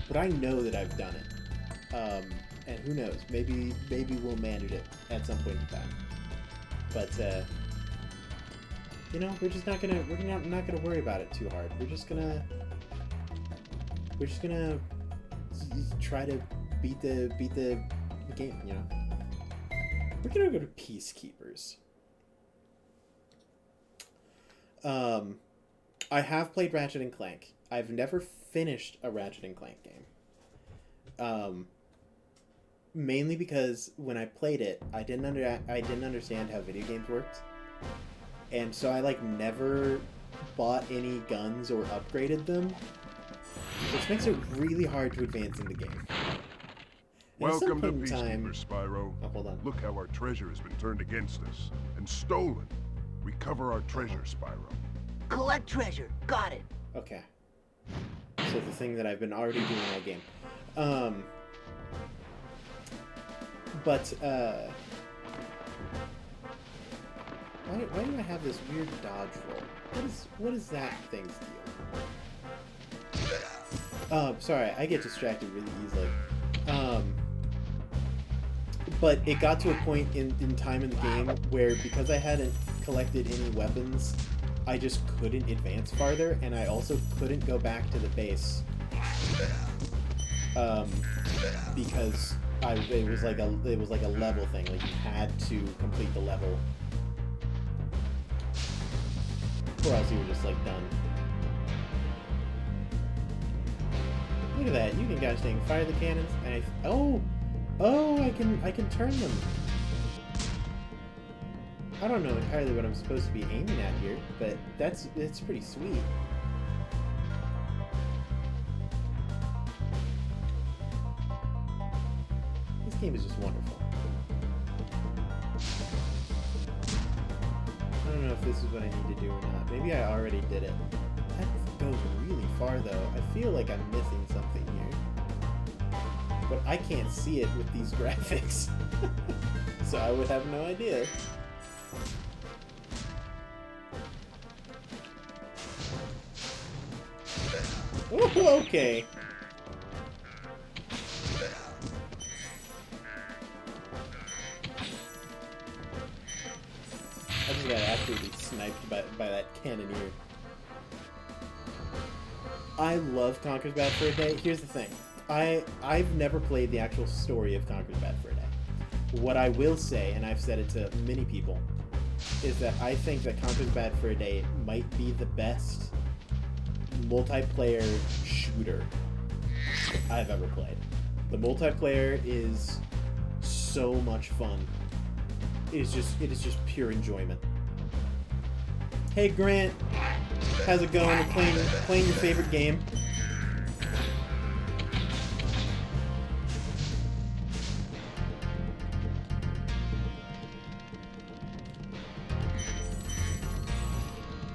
but I know that I've done it. And who knows? Maybe we'll manage it at some point in time. But you know, we're not gonna worry about it too hard. We're just gonna try to beat the game. You know, we're gonna go to Peacekeepers. I have played Ratchet and Clank. I've never finished a Ratchet and Clank game. Mainly because when I played it, I didn't understand how video games worked, and so I never bought any guns or upgraded them, which makes it really hard to advance in the game. Welcome to Peacekeepers, Spyro. Oh, hold on. Look how our treasure has been turned against us and stolen. Recover our treasure, Spyro. Collect treasure. Got it. Okay. So the thing that I've been already doing all game. Why do I have this weird dodge roll? What is that thing's deal? Sorry, I get distracted really easily. But it got to a point in time in the game where, because I hadn't collected any weapons, I just couldn't advance farther, and I also couldn't go back to the base. Because it was like a level thing. Like, you had to complete the level, or else you were just done. Look at that! You can gosh dang fire the cannons, and I can turn them. I don't know entirely what I'm supposed to be aiming at here, but it's pretty sweet. This game is just wonderful. I don't know if this is what I need to do or not. Maybe I already did it. That goes really far though. I feel like I'm missing something here. But I can't see it with these graphics. So I would have no idea. Oh, okay. I just got absolutely sniped by that cannoneer. I love Conker's Bad Fur Day. Here's the thing. I've never played the actual story of Conker's Bad Fur Day. What I will say, and I've said it to many people, is that I think that Conker's Bad Fur Day might be the best multiplayer shooter I've ever played. The multiplayer is so much fun. It is just pure enjoyment. Hey Grant, how's it going? Playing your favorite game?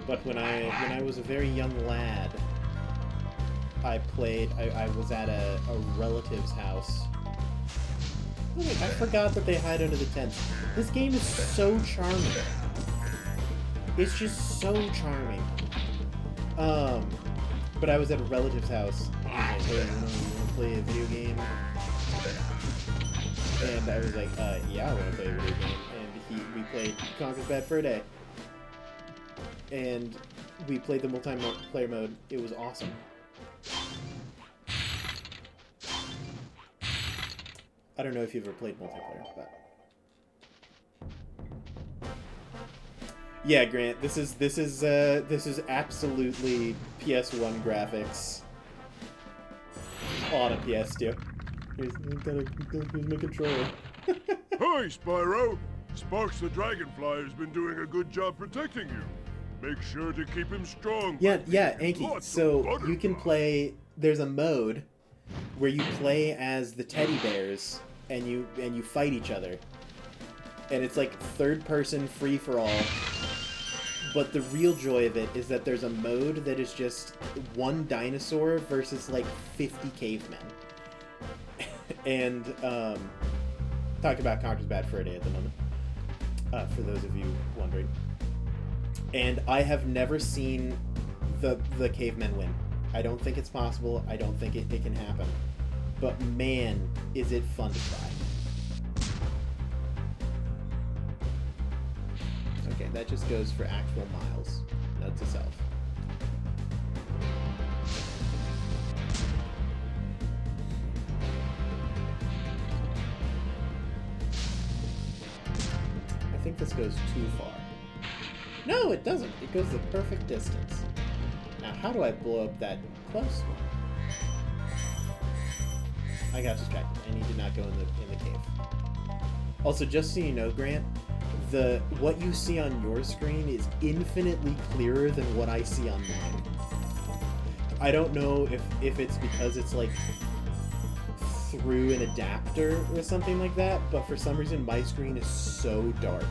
But when I was a very young lad, I was at a relative's house. Oh, I forgot that they hide under the tent. This game is so charming. It's just so charming. But I was at a relative's house. And he was like, hey, you want to play a video game? And I was like, yeah, I want to play a video game. And we played Conker's Bad Fur Day. And we played the multiplayer mode. It was awesome. I don't know if you've ever played multiplayer, but yeah, Grant, this is absolutely PS1 graphics on a PS2. Here's my controller. Hi, Spyro. Sparks the Dragonfly has been doing a good job protecting you. Make sure to keep him strong. Yeah, Anki. So you can play. There's a mode where you play as the teddy bears and you fight each other, and it's like third person free for all. But the real joy of it is that there's a mode that is just one dinosaur versus like 50 cavemen. And talk about Conker's Bad Fur Day at the moment. For those of you wondering. And I have never seen the cavemen win. I don't think it's possible. I don't think it can happen. But man, is it fun to try. Okay, that just goes for actual miles. Note to self. I think this goes too far. No, it doesn't. It goes the perfect distance. Now, how do I blow up that close one? I got distracted. I need to not go in the cave. Also, just so you know, Grant, what you see on your screen is infinitely clearer than what I see on mine. I don't know if it's because it's like through an adapter or something like that, but for some reason my screen is so dark.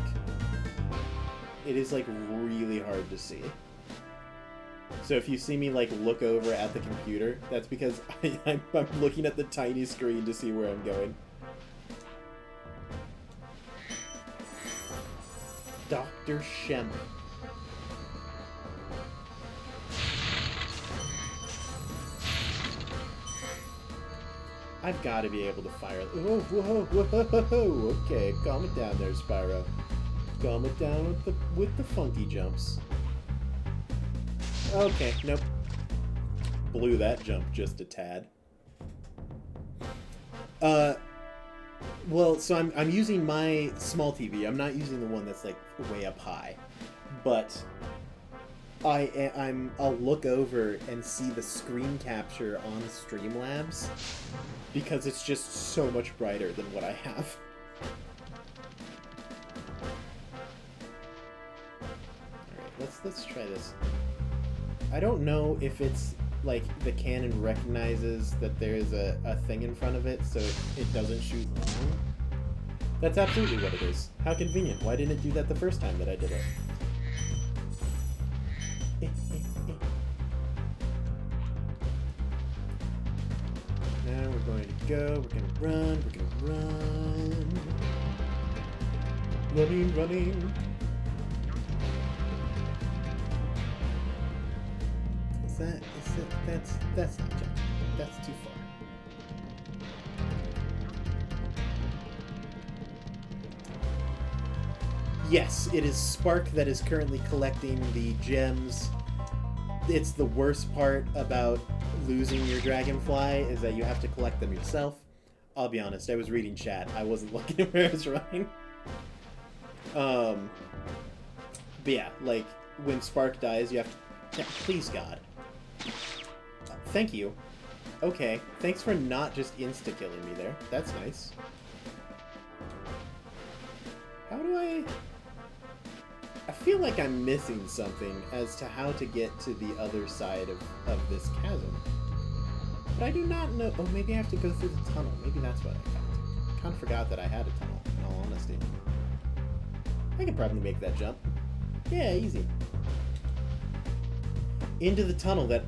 It is like really hard to see. So if you see me like look over at the computer, that's because I'm looking at the tiny screen to see where I'm going. Dr. Shem. I've got to be able to fire. Whoa, whoa, whoa! Okay, calm it down there, Spyro. Calm it down with the funky jumps. Okay, nope. Blew that jump just a tad. Well, so I'm using my small TV. I'm not using the one that's like way up high, but I'll look over and see the screen capture on Streamlabs because it's just so much brighter than what I have. Alright, let's try this. I don't know if it's like the cannon recognizes that there's a thing in front of it, so it doesn't shoot long. That's absolutely what it is. How convenient. Why didn't it do that the first time that I did it? Now we're going to go, we're going to run, we're going to run. Running, running. That's not jumping. That's too far. Yes, it is Spark that is currently collecting the gems. It's the worst part about losing your dragonfly is that you have to collect them yourself. I'll be honest, I was reading chat. I wasn't looking at where I was running. But yeah, like when Spark dies, you have to... Yeah, please God. Thank you. Okay, thanks for not just insta-killing me there. That's nice. How do I feel like I'm missing something as to how to get to the other side of this chasm. But I do not know... Oh, maybe I have to go through the tunnel. Maybe that's what I got. I kind of forgot that I had a tunnel, in all honesty. I could probably make that jump. Yeah, easy. Into the tunnel that...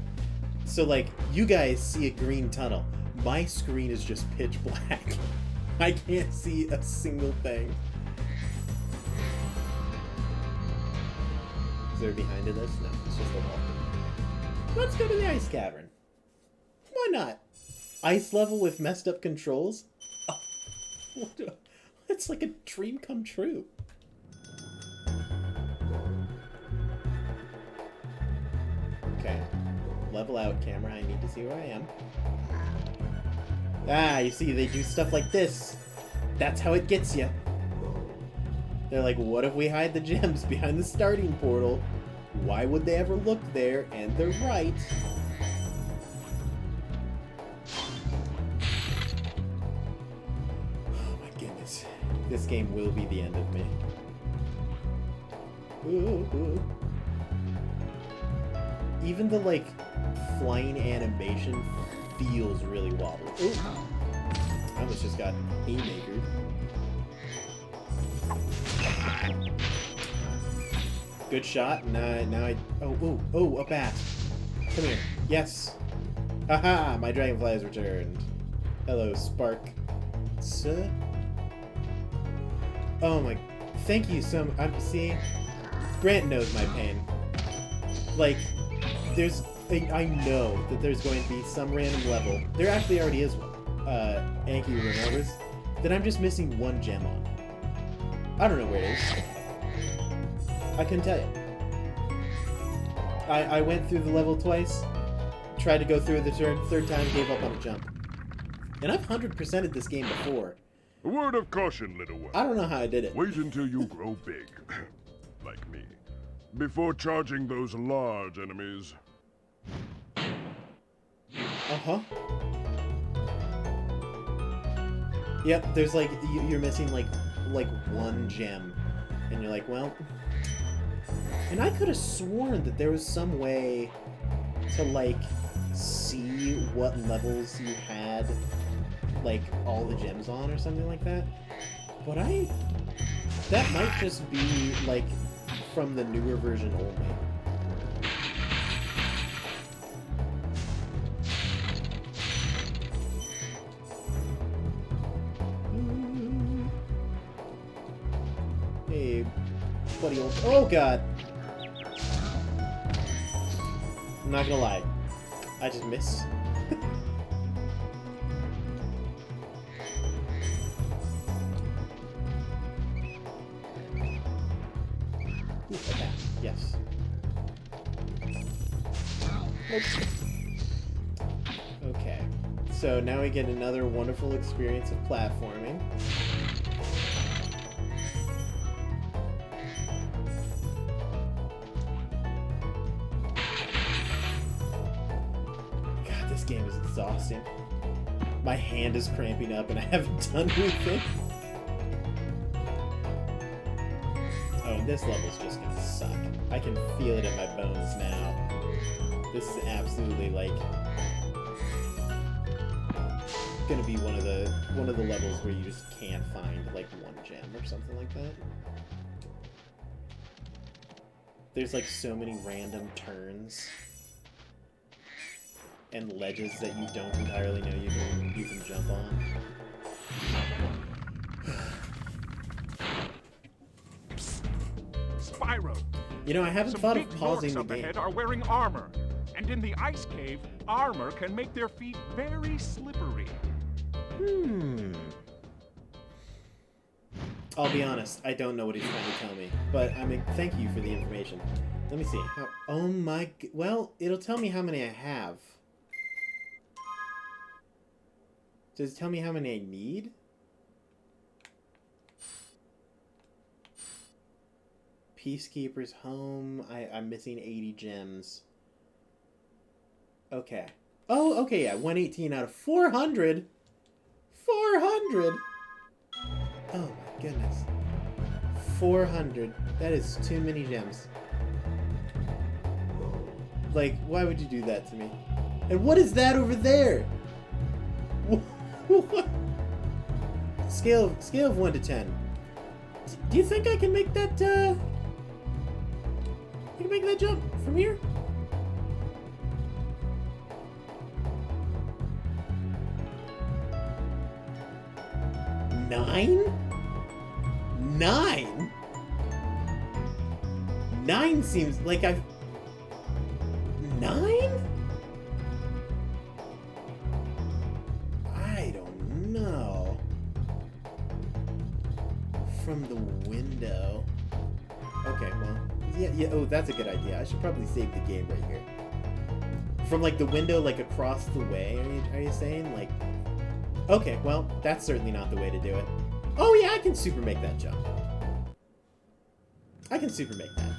So, like, you guys see a green tunnel. My screen is just pitch black. I can't see a single thing. Is there behind this? No, it's just a wall. Let's go to the ice cavern. Why not? Ice level with messed up controls? Oh, it's like a dream come true. Okay. Level out, camera. I need to see where I am. Ah, you see, they do stuff like this. That's how it gets you. They're like, what if we hide the gems behind the starting portal? Why would they ever look there? And they're right. Oh my goodness. This game will be the end of me. Ooh, ooh. Even the, like, flying animation feels really wobbly. Ooh. I almost just got haymakered. Good shot. Now I... Oh, a bat. Come here. Yes. Haha, my dragonfly has returned. Hello, Spark. Sir? Oh my... Thank you so much. See... Grant knows my pain. Like, I know that there's going to be some random level. There actually already is one. Anki remembers that I'm just missing one gem on. I don't know where it is. I couldn't tell you. I went through the level twice, tried to go through the third time, gave up on a jump. And I've 100%ed this game before. A word of caution, little one. I don't know how I did it. Wait until you grow big, like me, before charging those large enemies. Uh-huh. Yep, there's like, you're missing like one gem. And you're like, well... And I could have sworn that there was some way to, like, see what levels you had, like, all the gems on or something like that. But that might just be, like, from the newer version only. Hey, buddy old... Oh, God! I'm not gonna lie. I just miss. Ooh, okay. Yes. Nope. Okay. So now we get another wonderful experience of platforming. This game is exhausting. My hand is cramping up and I haven't done anything. Oh, and this level's just gonna suck. I can feel it in my bones now. This is absolutely like gonna be one of the levels where you just can't find like one gem or something like that. There's like so many random turns and ledges that you don't entirely know you can jump on. Spyro. You know, I haven't thought of pausing the Some big orcs game. up ahead are wearing armor, and in the ice cave, armor can make their feet very slippery. I'll be honest, I don't know what he's trying to tell me, but I mean, thank you for the information. Let me see. Oh my... Well, it'll tell me how many I have. Does it tell me how many I need? Peacekeeper's home. I'm missing 80 gems. Okay. Oh, okay, yeah. 118 out of 400? 400? Oh my goodness. 400. That is too many gems. Like, why would you do that to me? And what is that over there? What? Scale of 1 to 10. Do you think I can make that, I can make that jump from here? Nine? 9 seems like I've... 9? I don't know. From the window. Okay, well, yeah, oh, that's a good idea. I should probably save the game right here. From, like, the window, like, across the way, are you saying? Like, okay, well, that's certainly not the way to do it. Oh, yeah, I can super make that jump. I can super make that.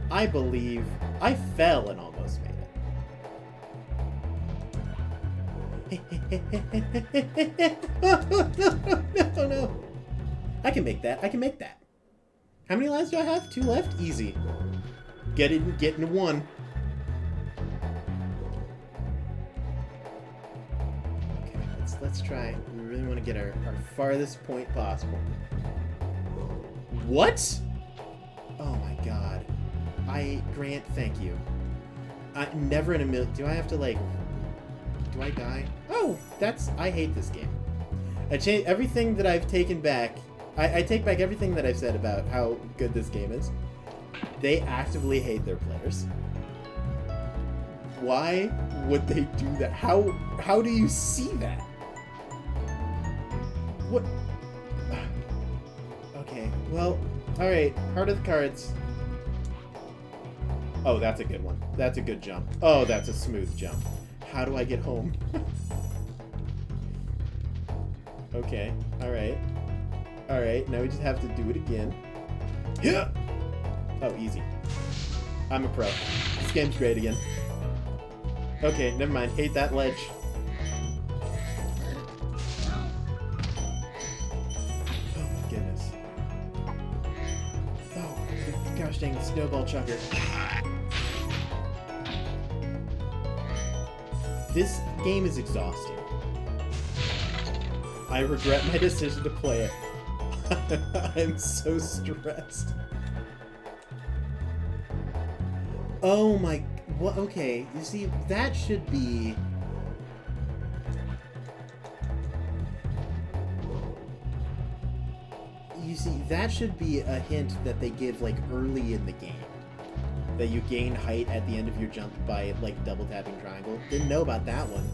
I believe I fell and almost made it. No. I can make that. I can make that. How many lives do I have? 2 left? Easy. Get into 1. Okay, let's try. We really want to get our farthest point possible. What? Oh my god. Grant, thank you. Never in a million. Do I have to, like... Do I die? Oh, I hate this game. I changed everything that I've taken back I take back everything that I've said about how good this game is. They actively hate their players. Why would they do that? How do you see that? What? Okay, well, alright, heart of the cards. Oh, that's a good one. That's a good jump. Oh, that's a smooth jump. How do I get home? Okay, alright. Alright, now we just have to do it again. Yeah! Oh, easy. I'm a pro. This game's great again. Okay, never mind. Hate that ledge. Oh my goodness. Oh, gosh dang, the snowball chucker. This game is exhausting. I regret my decision to play it. I'm so stressed. Oh my... What? Okay, you see, that should be... You see, that should be a hint that they give, like, early in the game. That you gain height at the end of your jump by, like, double-tapping triangle. Didn't know about that one.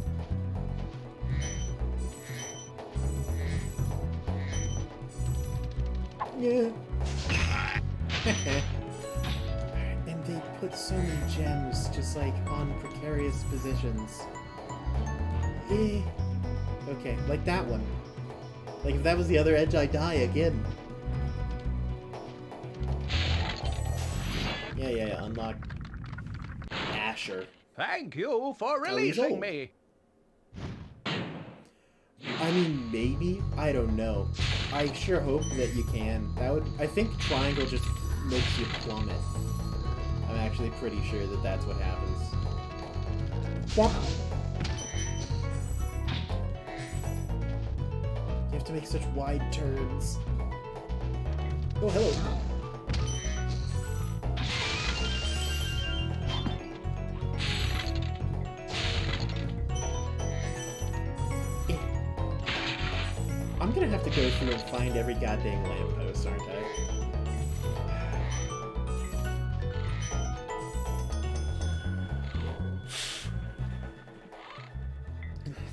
Yeah. And they put so many gems just like on precarious positions. Eh. Okay, like that one. Like if that was the other edge, I die again. Yeah, unlock Asher. Thank you for releasing me. I mean, maybe. I don't know. I sure hope that you can. That would... I think triangle just makes you plummet. I'm actually pretty sure that that's what happens. Whomp. You have to make such wide turns. Oh, hello. I'm gonna have to go through and find every goddamn lamppost, aren't I?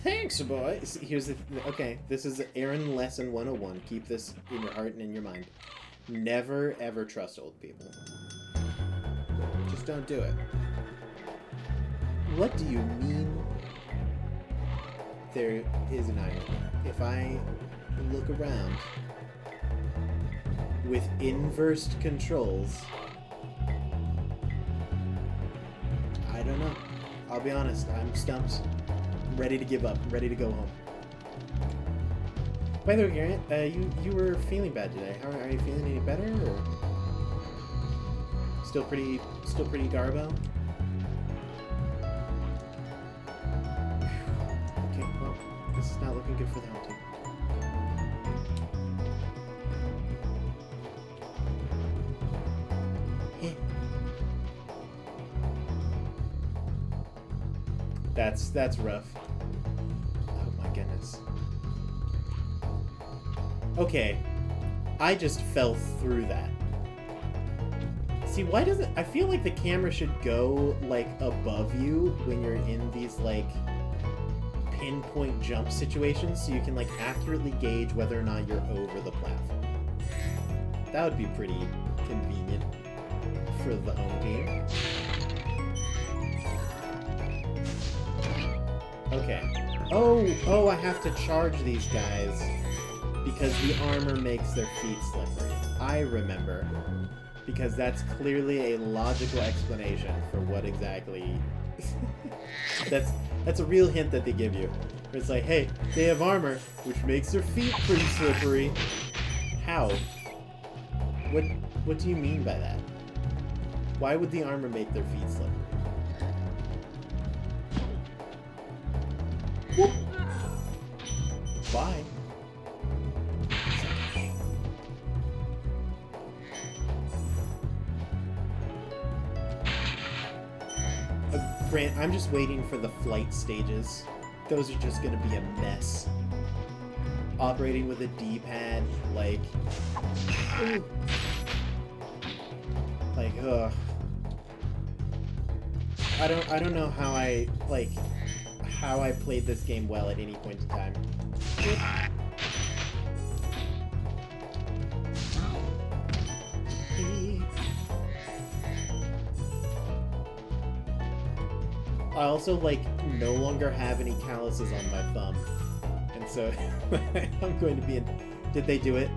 Thanks, boy. Here's the... Okay, this is Aaron Lesson 101. Keep this in your heart and in your mind. Never, ever trust old people. Just don't do it. What do you mean? There is an island. If I look around with inversed controls, I don't know. I'll be honest, I'm stumped. I'm ready to give up. I'm ready to go home. By the way, Garrett, you were feeling bad today. Are you feeling any better, or still pretty garbo? Okay, well, this is not looking good for the home team. That's rough. Oh my goodness. Okay. I just fell through that. See, why does it... I feel like the camera should go, like, above you when you're in these, like, pinpoint jump situations so you can, like, accurately gauge whether or not you're over the platform. That would be pretty convenient for the home team. Okay. Oh, I have to charge these guys because the armor makes their feet slippery. I remember. Because that's clearly a logical explanation for what exactly... That's a real hint that they give you. Where it's like, hey, they have armor, which makes their feet pretty slippery. How? What do you mean by that? Why would the armor make their feet slippery? Whoop. Bye. Grant, I'm just waiting for the flight stages. Those are just gonna be a mess. operating with a D-pad, like... Ooh. Like, ugh. I don't know how I played this game well at any point in time. I also, like, no longer have any calluses on my thumb. And so, I'm going to be in... Did they do it?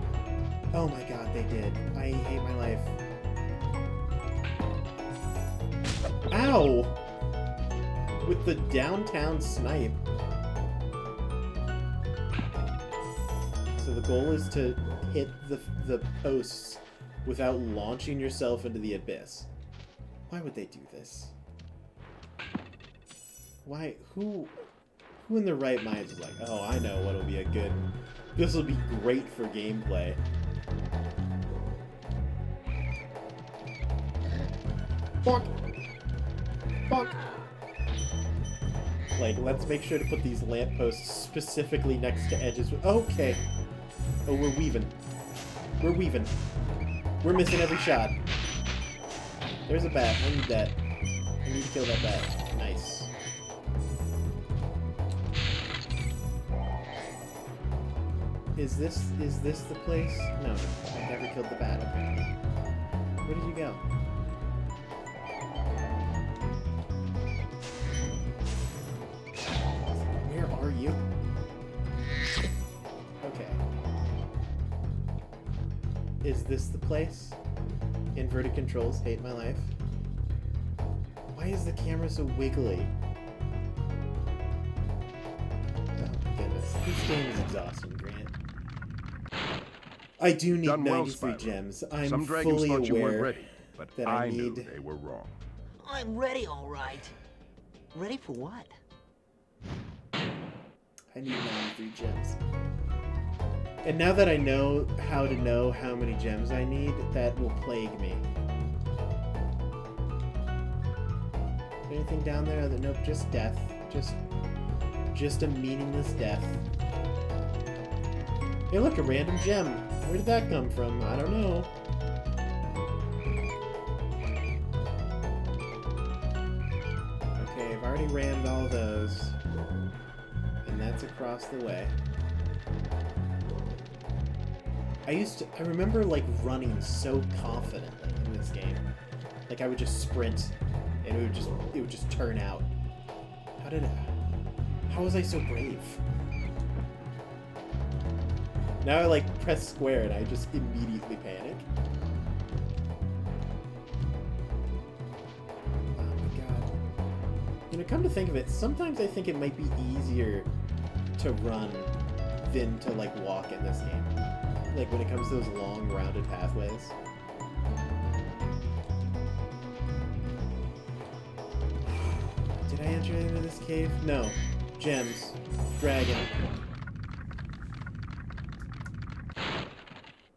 Oh my god, they did. I hate my life. Ow! With the downtown snipe. So the goal is to hit the posts without launching yourself into the abyss. Why would they do this? Why? Who in their right mind is like, oh, I know what'll be a good... This will be great for gameplay. Fuck! Fuck! Like, let's make sure to put these lampposts specifically next to edges. Okay. Oh, we're weaving. We're weaving. We're missing every shot. There's a bat. I need that. I need to kill that bat. Nice. Is this the place? No, I never killed the bat, apparently. Where did you go? Where are you? Okay. Is this the place? Inverted controls, hate my life. Why is the camera so wiggly? Oh my goodness. This game is exhausting, Grant. I do need Done well, 93 Spyro. gems. I'm Some dragons fully thought you weren't aware ready, but that I I knew need... they were wrong. I'm ready, all right. Ready for what? I need 93 gems. And now that I know how many gems I need, that will plague me. Anything down there? Nope, just death. Just a meaningless death. Hey look, a random gem. Where did that come from? I don't know. Okay, I've already rammed all those. And that's across the way. I remember, like, running so confidently in this game. Like, I would just sprint, and it would just turn out. How was I so brave? Now I, like, press square, and I just immediately panic. Oh my god. You know, come to think of it, sometimes I think it might be easier to run than to, like, walk in this game. Like, when it comes to those long, rounded pathways. Did I enter into this cave? No. Gems. Dragon.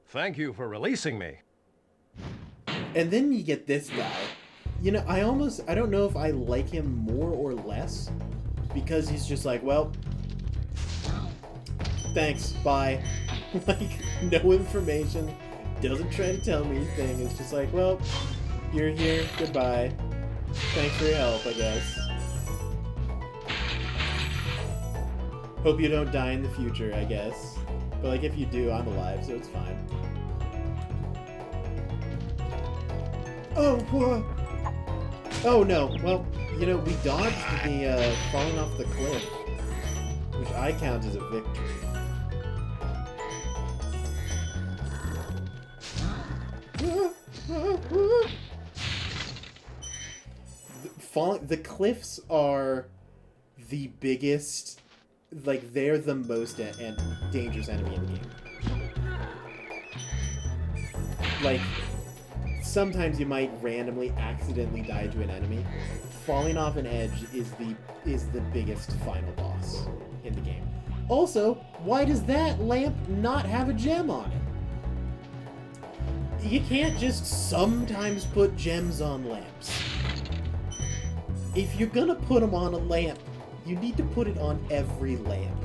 Thank you for releasing me. And then you get this guy. You know, I don't know if I like him more or less. Because he's just like, well... Thanks, bye. Like, no information. Doesn't try to tell me anything. It's just like, well, you're here, goodbye. Thanks for your help, I guess. Hope you don't die in the future, I guess. But, like, if you do, I'm alive, so it's fine. Oh, whoa! Oh, no. Well, you know, we dodged the, falling off the cliff. Which I count as a victory. The cliffs are the biggest, like, they're the most dangerous enemy in the game. Like, sometimes you might randomly accidentally die to an enemy. Falling off an edge is the biggest final boss in the game. Also, why does that lamp not have a gem on it? You can't just sometimes put gems on lamps. If you're gonna put them on a lamp, you need to put it on every lamp.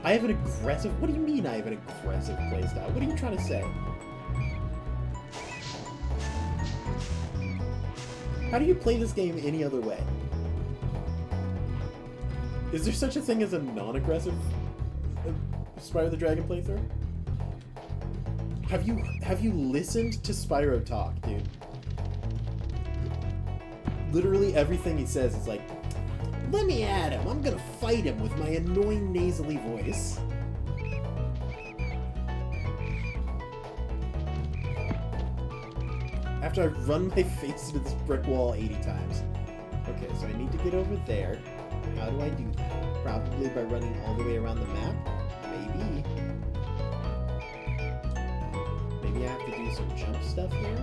I have an aggressive... What do you mean I have an aggressive playstyle? What are you trying to say? How do you play this game any other way? Is there such a thing as a non-aggressive Spyro the Dragon playthrough? Have you listened to Spyro talk, dude? Literally everything he says is like, let me at him. I'm gonna fight him with my annoying nasally voice. After I run my face into this brick wall 80 times. Okay, so I need to get over there. How do I do that? Probably by running all the way around the map? Maybe. Maybe I have to do some jump stuff here?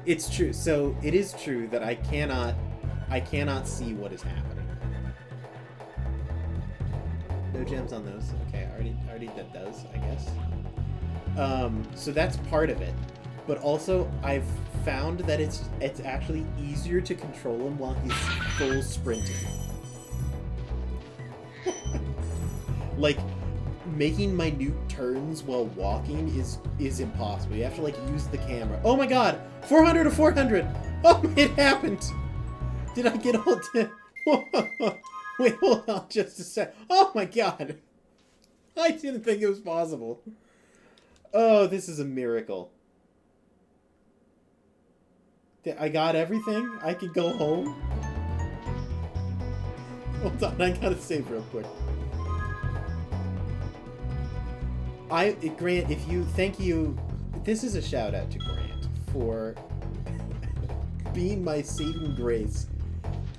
It's true. So it is true that I cannot see what is happening. No gems on those. Okay, I already did those, I guess. So that's part of it. But also, I've found that it's actually easier to control him while he's full sprinting. Like, making minute turns while walking is impossible. You have to, like, use the camera. Oh my god! 400 to 400! Oh, it happened! Did I get all to... Wait, hold on just a sec. Oh my god! I didn't think it was possible. Oh, this is a miracle. I got everything? I can go home? Hold on, I gotta save real quick. Grant, thank you. This is a shout out to Grant for being my saving grace.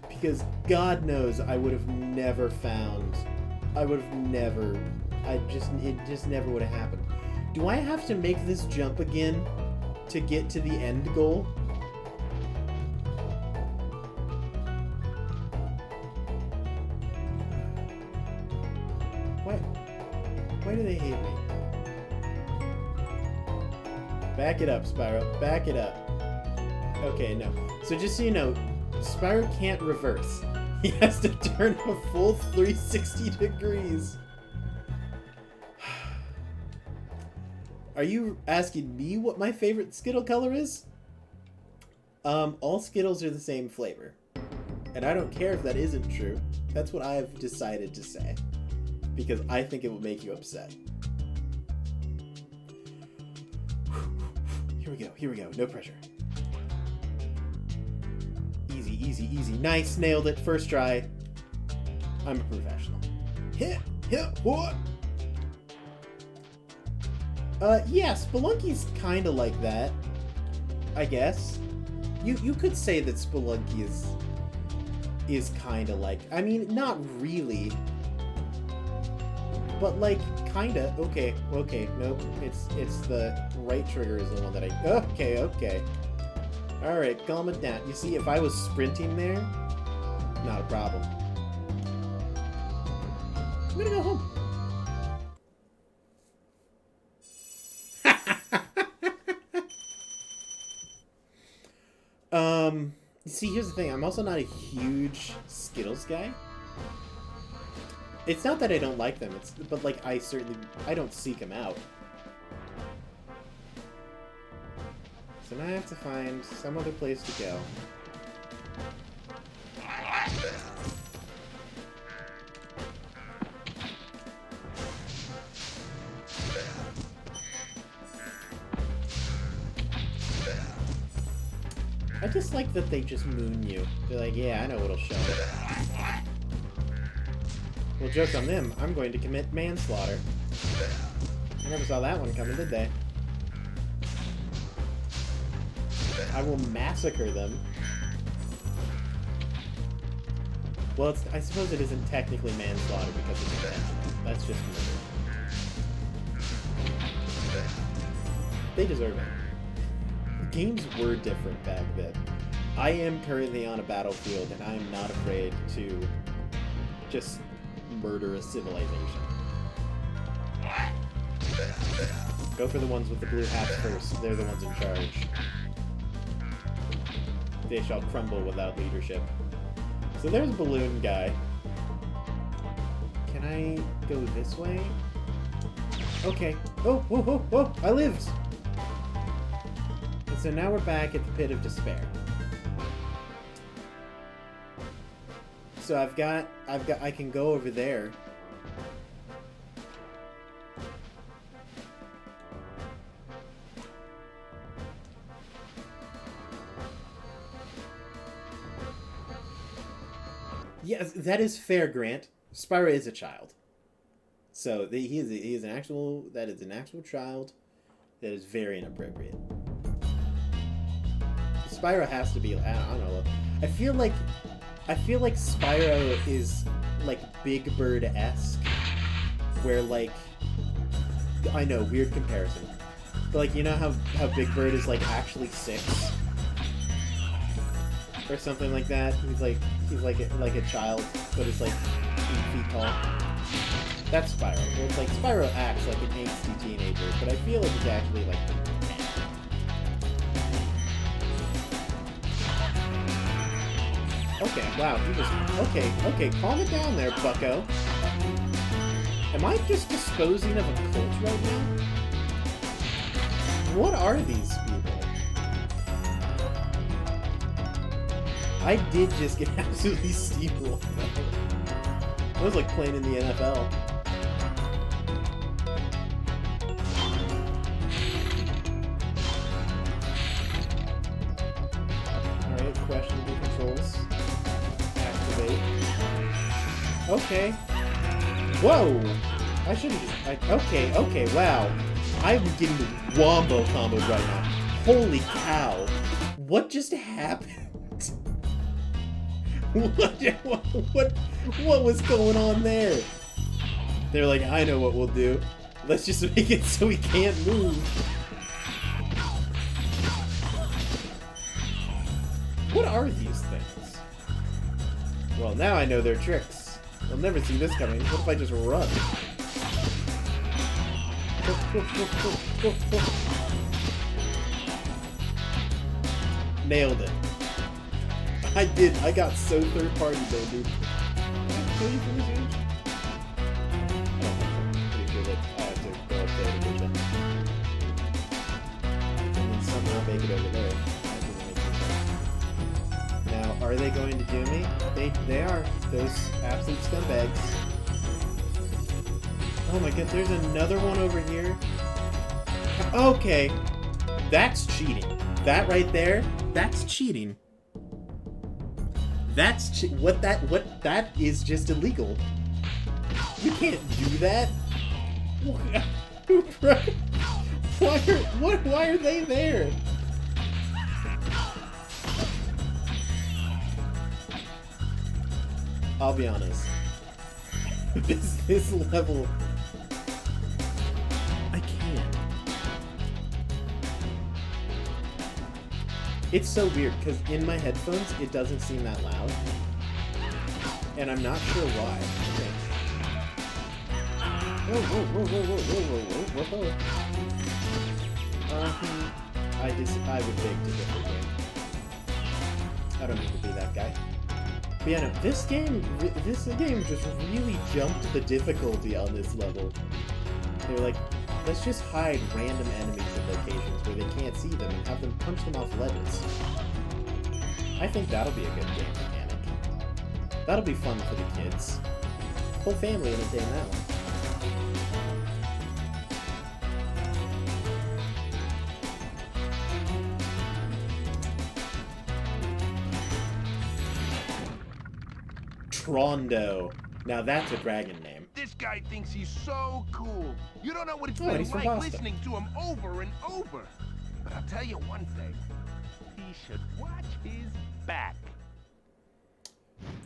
Because God knows I would have never found... it just never would have happened. Do I have to make this jump again to get to the end goal? Why do they hate me? Back it up, Spyro. Back it up. Okay, no. So just so you know, Spyro can't reverse. He has to turn a full 360 degrees. Are you asking me what my favorite Skittle color is? All Skittles are the same flavor. And I don't care if that isn't true. That's what I've decided to say. Because I think it will make you upset. Here we go. No pressure. Easy. Nice, nailed it. First try. I'm a professional. Hit, what? Yeah, Spelunky's kinda like that. I guess. You could say that Spelunky is kinda like... I mean, not really. But, like, kinda. Okay. Nope. It's the right trigger is the one that I... Okay. Alright, calm it down. You see, if I was sprinting there, not a problem. I'm gonna go home. See, here's the thing. I'm also not a huge Skittles guy. It's not that I don't like them, but, like, I don't seek them out. So now I have to find some other place to go. I just like that they just moon you. They're like, yeah, I know what'll show it. Well, joke's on them. I'm going to commit manslaughter. I never saw that one coming, did they? I will massacre them. Well, I suppose it isn't technically manslaughter because it's intentional. That's just murder. They deserve it. Games were different back then. I am currently on a battlefield, and I am not afraid to just murder a civilization. Go for the ones with the blue hats first. They're the ones in charge. they shall crumble without leadership. So there's Balloon Guy. Can I go this way? Okay. Oh, whoa, whoa, whoa! I lived! And so now we're back at the Pit of Despair. So I can go over there. Yes, that is fair, Grant. Spyro is a child. So he is an actual child. That is very inappropriate. Spyro has to be, I don't know. I feel like Spyro is like Big Bird-esque, where like, I know, weird comparison, but like, you know how Big Bird is like actually 6 or something like that. He's like a child, but it's like 8 feet tall. That's Spyro. Where it's like Spyro acts like an angsty teenager, but I feel like he's actually like 10. Okay, wow, he just... Okay, calm it down there, bucko. Am I just disposing of a cult right now? What are these people? I did just get absolutely steamrolled. I was like playing in the NFL. Alright, questionable controls. Activate. Okay. Whoa! I should've just... Okay, wow. I'm getting wombo combos right now. Holy cow. What just happened? What was going on there? They're like, I know what we'll do. Let's just make it so he can't move. What are these things? Well, now I know their tricks. I'll never see this coming. What if I just run? Nailed it. I did. I got so third party though, dude. Kill you from this age? I don't think so. I'm pretty sure that I have to go up there to get them. And then somehow make it over there. Now, are they going to do me? They are. Those absolute scumbags. Oh my god, there's another one over here. Okay. That's cheating. That right there, that's cheating. That is just illegal. You can't do that. Why are they there? I'll be honest. This level, I can't. It's so weird, because in my headphones, it doesn't seem that loud. And I'm not sure why. Okay. Whoa. I would beg to differ game. I don't need to be that guy. But yeah, no, this game just really jumped the difficulty on this level. They were like, let's just hide random enemies in locations where they can't see them and have them punch them off ledges. I think that'll be a good game mechanic. That'll be fun for the kids. Whole family entertain that one. Trondo. Now that's a dragon name. This guy thinks he's so cool. You don't know what it's Oh, been he's from like Boston. listening to him over and over. But I'll tell you one thing. He should watch his back.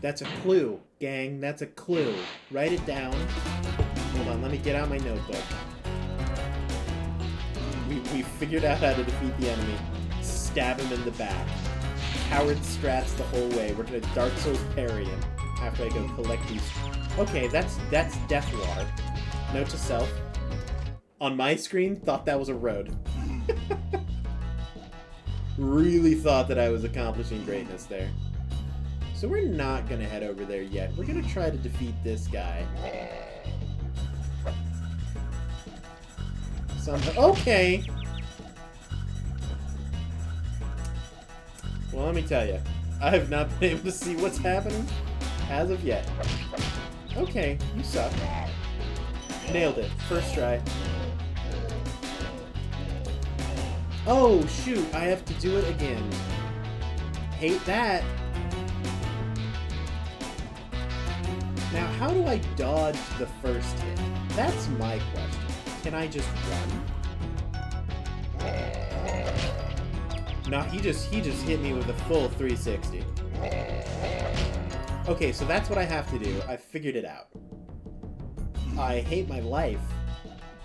That's a clue, gang. That's a clue. Write it down. Hold on, let me get out my notebook. We figured out how to defeat the enemy. Stab him in the back. Coward strats the whole way. We're gonna Dark Souls parry him after I go collect these. Okay, that's Deathwar. Note to self. On my screen, thought that was a road. Really thought that I was accomplishing greatness there. So we're not gonna head over there yet. We're gonna try to defeat this guy. Okay! Well, let me tell you. I have not been able to see what's happening as of yet. Okay, you suck. Nailed it. First try. Oh, shoot. I have to do it again. Hate that. Now, how do I dodge the first hit? That's my question. Can I just run? No, he just hit me with a full 360. Okay, so that's what I have to do. I figured it out. I hate my life,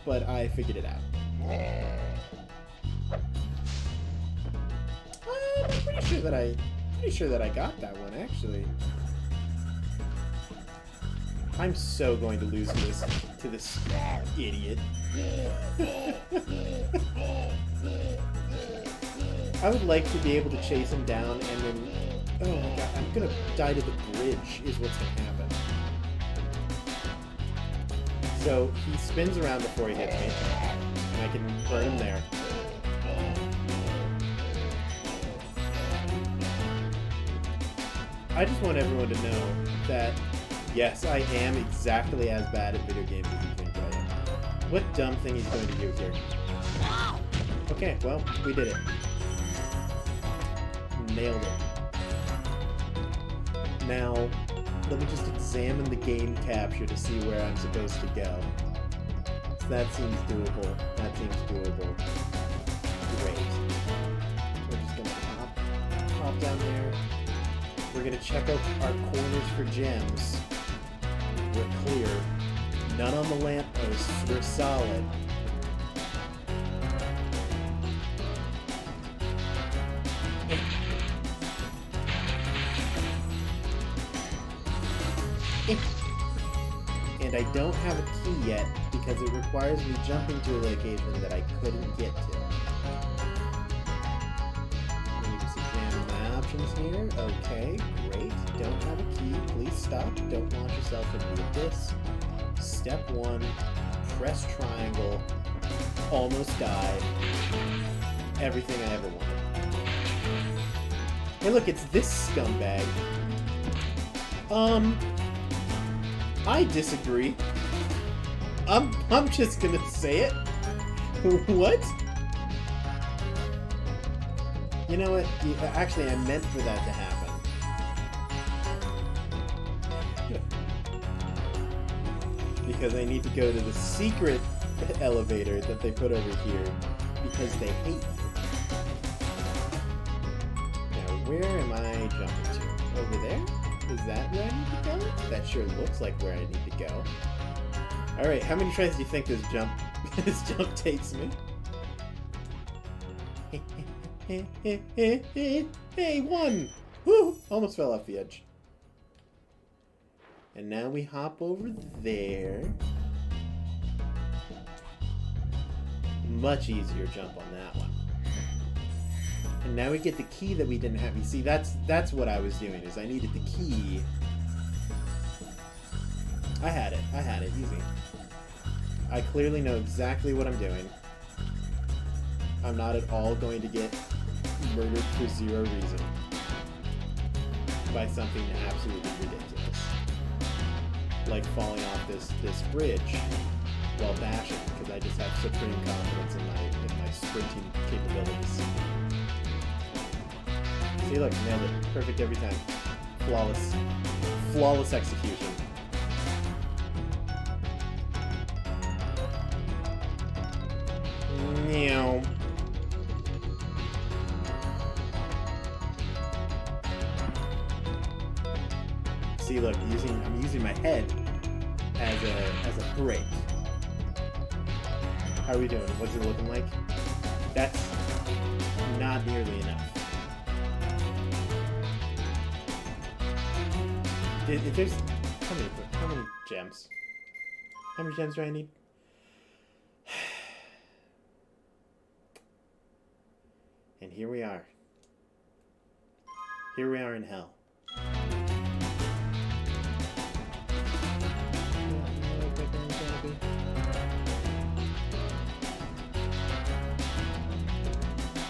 but I figured it out. I'm pretty sure that I got that one, actually. I'm so going to lose to this idiot. I would like to be able to chase him down and then... Oh my god, I'm gonna die to the bridge is what's gonna happen. So, he spins around before he hits me, and I can burn him there. I just want everyone to know that, yes, I am exactly as bad at video games as you think I am. What dumb thing he's going to do here? Okay, well, we did it. Nailed it. Now, let me just examine the game capture to see where I'm supposed to go. So that seems doable. That seems doable. Great. We're just gonna hop down there. We're gonna check out our corners for gems. We're clear. None on the lampposts. We're solid. And I don't have a key yet because it requires me jumping to a location that I couldn't get to. Let me just examine my options here. Okay, great. Don't have a key. Please stop. Don't launch yourself into the abyss. Step 1. Press triangle. Almost die. Everything I ever wanted. Hey look, it's this scumbag. I disagree. I'm just gonna say it. What? You know what? Actually, I meant for that to happen. Because I need to go to the secret elevator that they put over here because they hate you. Now, where am I jumping to? Over there? Is that where I need to go? That sure looks like where I need to go. Alright, how many tries do you think this jump takes me? Hey, one! Woo! Almost fell off the edge. And now we hop over there. Much easier jump on that one. And now we get the key that we didn't have. You see, that's what I was doing, is I needed the key. I had it, easy. I clearly know exactly what I'm doing. I'm not at all going to get murdered for zero reason. By something absolutely ridiculous. Like falling off this bridge while dashing, because I just have supreme confidence in my sprinting capabilities. See, look, nailed it. Perfect every time. Flawless. Flawless execution. Meow. See, look, I'm using my head as a brake. How are we doing? What's it looking like? That's not nearly enough. If there's how many gems? How many gems do I need? And here we are. Here we are in hell.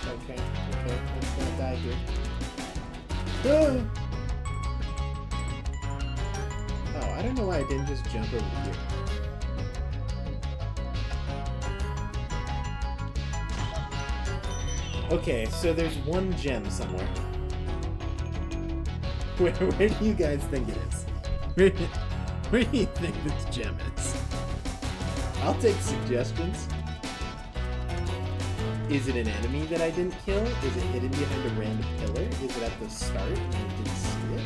Okay, let's not die here. Ah! Oh, I don't know why I didn't just jump over here. Okay, so there's one gem somewhere. Where do you guys think it is? Where do you think this gem is? I'll take suggestions. Is it an enemy that I didn't kill? Is it hidden behind a random pillar? Is it at the start and I didn't see it?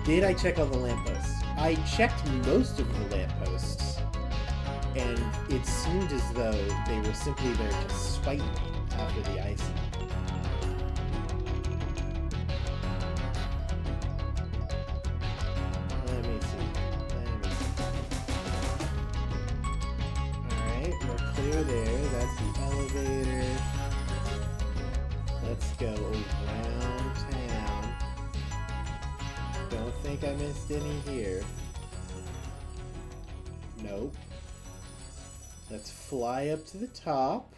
Did I check all the lampposts? I checked most of the lampposts, and it seemed as though they were simply there to spite me after the icing. Let me see. Alright, we're clear there. That's the elevator. Let's go around town. Don't think I missed any here. Nope. Let's fly up to the top.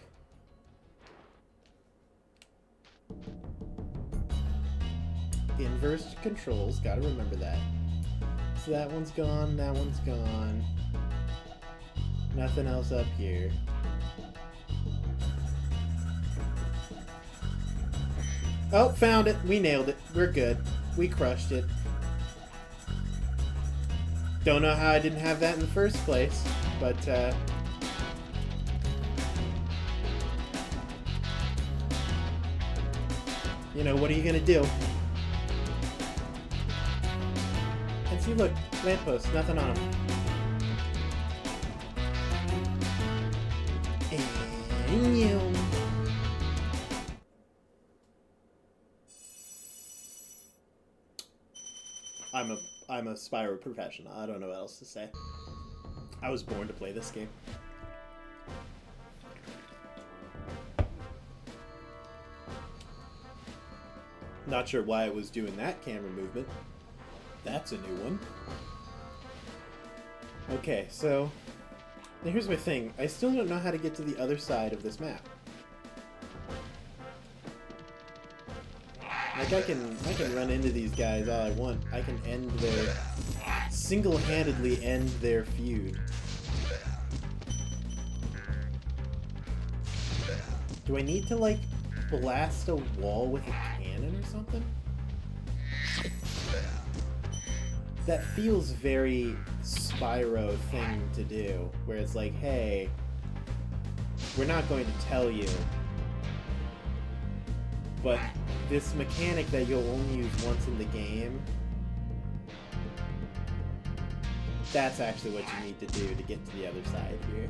Inverse controls, gotta remember that. So that one's gone, that one's gone. Nothing else up here. Oh, found it. We nailed it. We're good. We crushed it. Don't know how I didn't have that in the first place, but you know, what are you gonna do? And see, look, lamppost, nothing on them. And you. I'm a Spyro professional. I don't know what else to say. I was born to play this game. Not sure why I was doing that camera movement. That's a new one. Okay, so now here's my thing. I still don't know how to get to the other side of this map. Like I can run into these guys all I want. I can end their single-handedly end their feud. Do I need to like blast a wall with a cannon or something? That feels very Spyro thing to do, where it's like, hey, we're not going to tell you, but this mechanic that you'll only use once in the game, that's actually what you need to do to get to the other side here.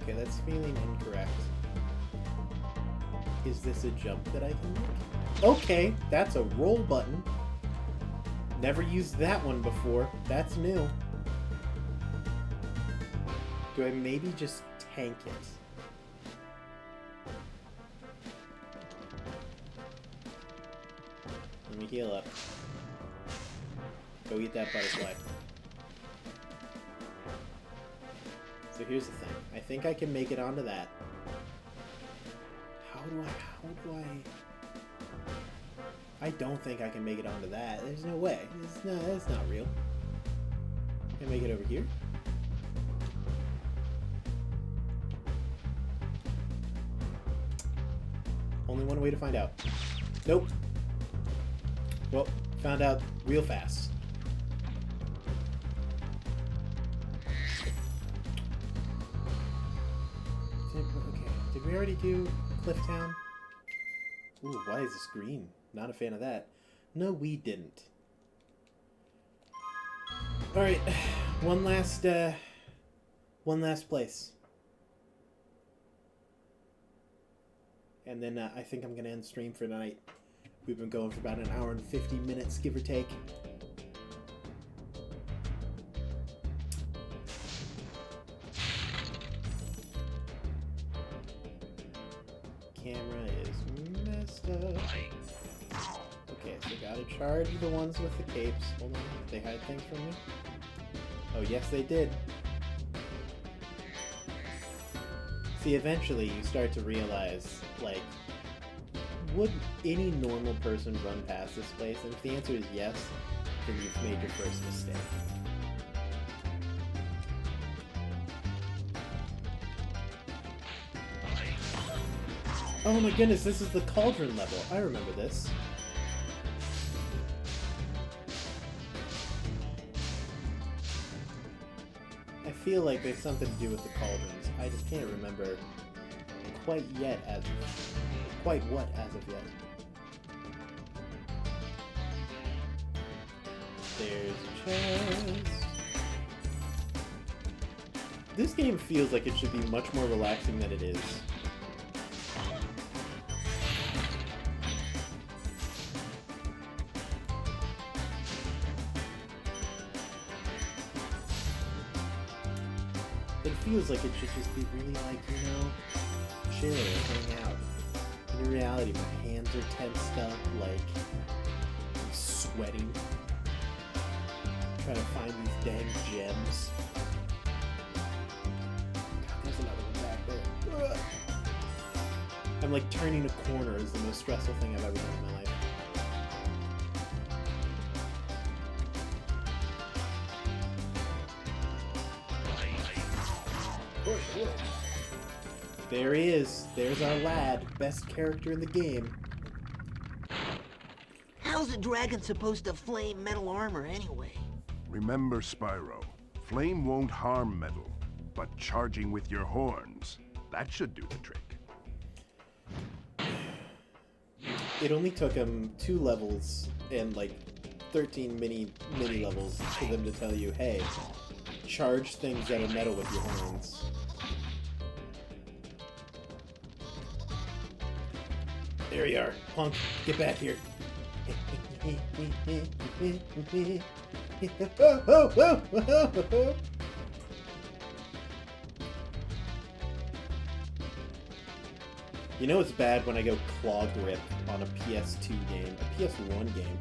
Okay, that's feeling incorrect. Is this a jump that I can make? Okay, that's a roll button. Never used that one before. That's new. Do I maybe just tank it? Let me heal up. Go eat that butterfly. So here's the thing. I think I can make it onto that. How do I... I don't think I can make it onto that. There's no way. That's not real. Can I make it over here? Only one way to find out. Nope. Well, found out real fast. Okay, did we already do Clifftown? Ooh, why is this green? Not a fan of that. No, we didn't. Alright, one last place. and then I think I'm gonna end stream for tonight. We've been going for about an hour and 50 minutes, give or take. Camera is messed up. Okay, so gotta charge the ones with the capes. Hold on, they hide things from me? Oh, yes they did. See, eventually you start to realize, like, would any normal person run past this place? And if the answer is yes, then you've made your first mistake. Oh my goodness, this is the cauldron level. I remember this. I feel like there's something to do with the cauldrons. I just can't remember quite yet as quite what as of yet. There's a chest. This game feels like it should be much more relaxing than it is. It feels like it should just be really like, you know, chill, hang out. In reality, my hands are tensed up, like, I'm sweating. Trying to find these dang gems. God, there's another one back there. Ugh. I'm like turning a corner is the most stressful thing I've ever done in my life. There he is. There's our lad. Best character in the game. How's a dragon supposed to flame metal armor anyway? Remember, Spyro, flame won't harm metal, but charging with your horns, that should do the trick. It only took him 2 levels and like 13 mini levels for them to tell you, hey, charge things that are metal with your horns. There you are, punk. Get back here. You know it's bad when I go claw grip on a PS2 game, a PS1 game.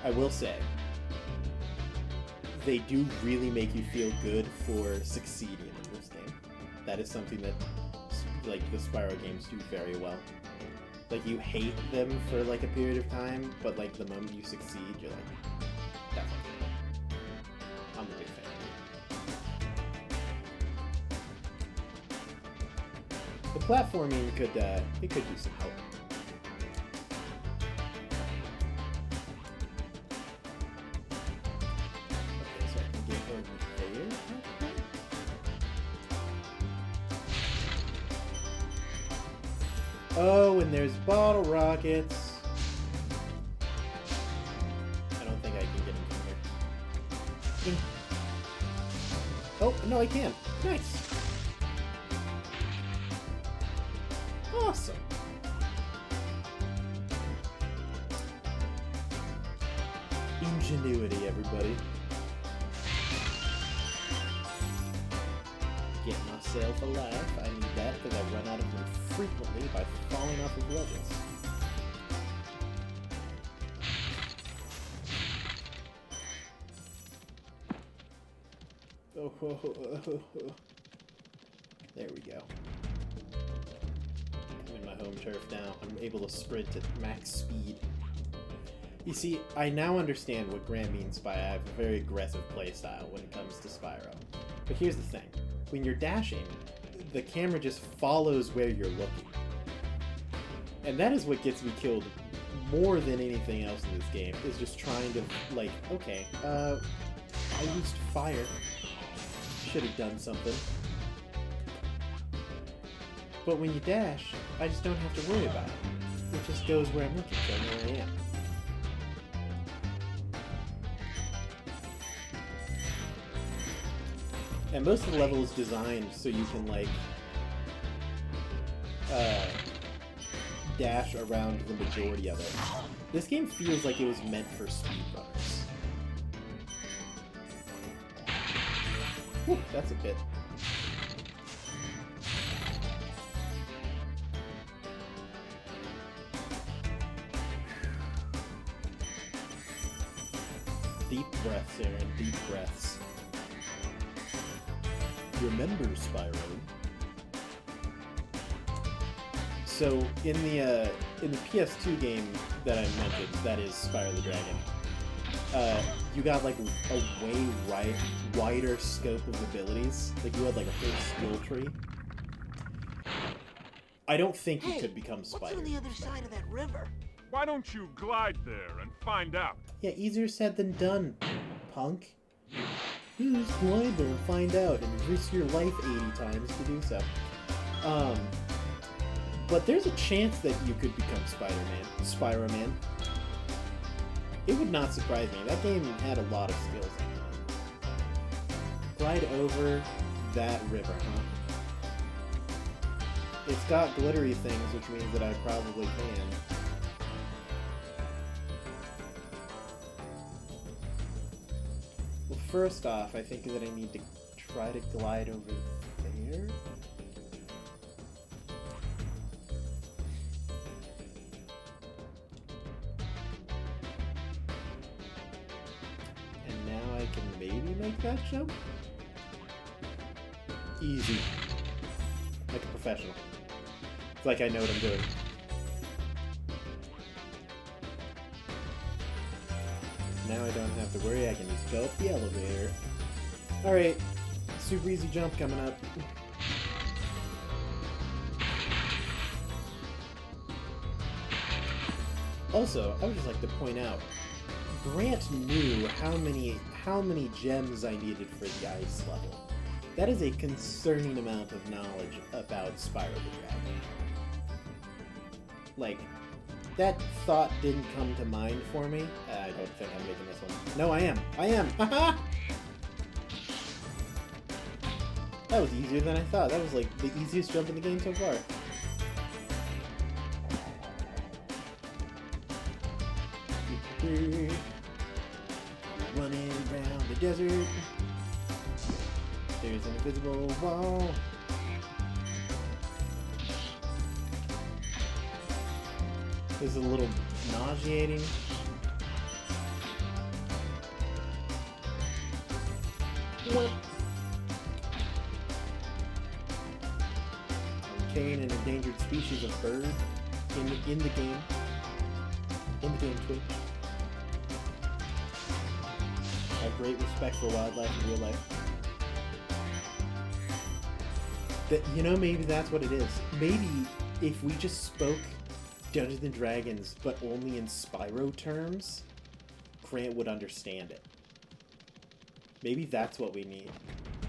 I will say, they do really make you feel good for succeeding in this game. That is something that, like, the Spyro games do very well. Like, you hate them for, like, a period of time, but, like, the moment you succeed, you're like, definitely. I'm a big fan. The platforming could, it could use some help. Okay, so I can get over there. Oh, and there's bottle rockets. I don't think I can get them from here. Oh, no, I can. Nice. Awesome. Ingenuity, everybody. Get myself alive. I need that because I run out of them frequently by falling off of ledges. Oh. There we go. I'm in my home turf now. I'm able to sprint at max speed. You see, I now understand what Grant means by I have a very aggressive playstyle when it comes to Spyro. But here's the thing. When you're dashing, the camera just follows where you're looking. And that is what gets me killed more than anything else in this game, is just trying to, like, okay, I used fire. Should have done something. But when you dash, I just don't have to worry about it. It just goes where I'm looking, so I know where I am. And most of the level is designed so you can, like, dash around the majority of it. This game feels like it was meant for speedrunners. Whew, that's a bit. Deep breaths, Aaron. Deep breaths. Remember, Spyro. So in the PS2 game that I mentioned, that is Spyro the Dragon, you got like a way wider scope of abilities. Like you had like a whole skill tree. I don't think you could become Spyro. What's on the other side of that river? Why don't you glide there and find out? Yeah, easier said than done, punk. You just glide there and find out, and risk your life 80 times to do so. But there's a chance that you could become Spyro-Man. It would not surprise me. That game had a lot of skills. Glide over that river, huh? It's got glittery things, which means that I probably can. Well, first off, I think that I need to try to glide over there. And now I can maybe make that jump? Easy. Like a professional. It's like I know what I'm doing. Now I don't have to worry, I can just go up the elevator. Alright, super easy jump coming up. Also, I would just like to point out, Grant knew how many gems I needed for the ice level. That is a concerning amount of knowledge about Spyro the Dragon. Like, that thought didn't come to mind for me. I don't think I'm making this one. No, I am! I am! Haha! That was easier than I thought. That was like the easiest jump in the game so far. Running around the desert. There's an invisible wall. This is a little nauseating. Arcane, an endangered species of bird in the game. In the game Twitch. I have great respect for wildlife in real life. You know, maybe that's what it is. Maybe if we just spoke Dungeons and Dragons, but only in Spyro terms, Grant would understand it. Maybe that's what we need.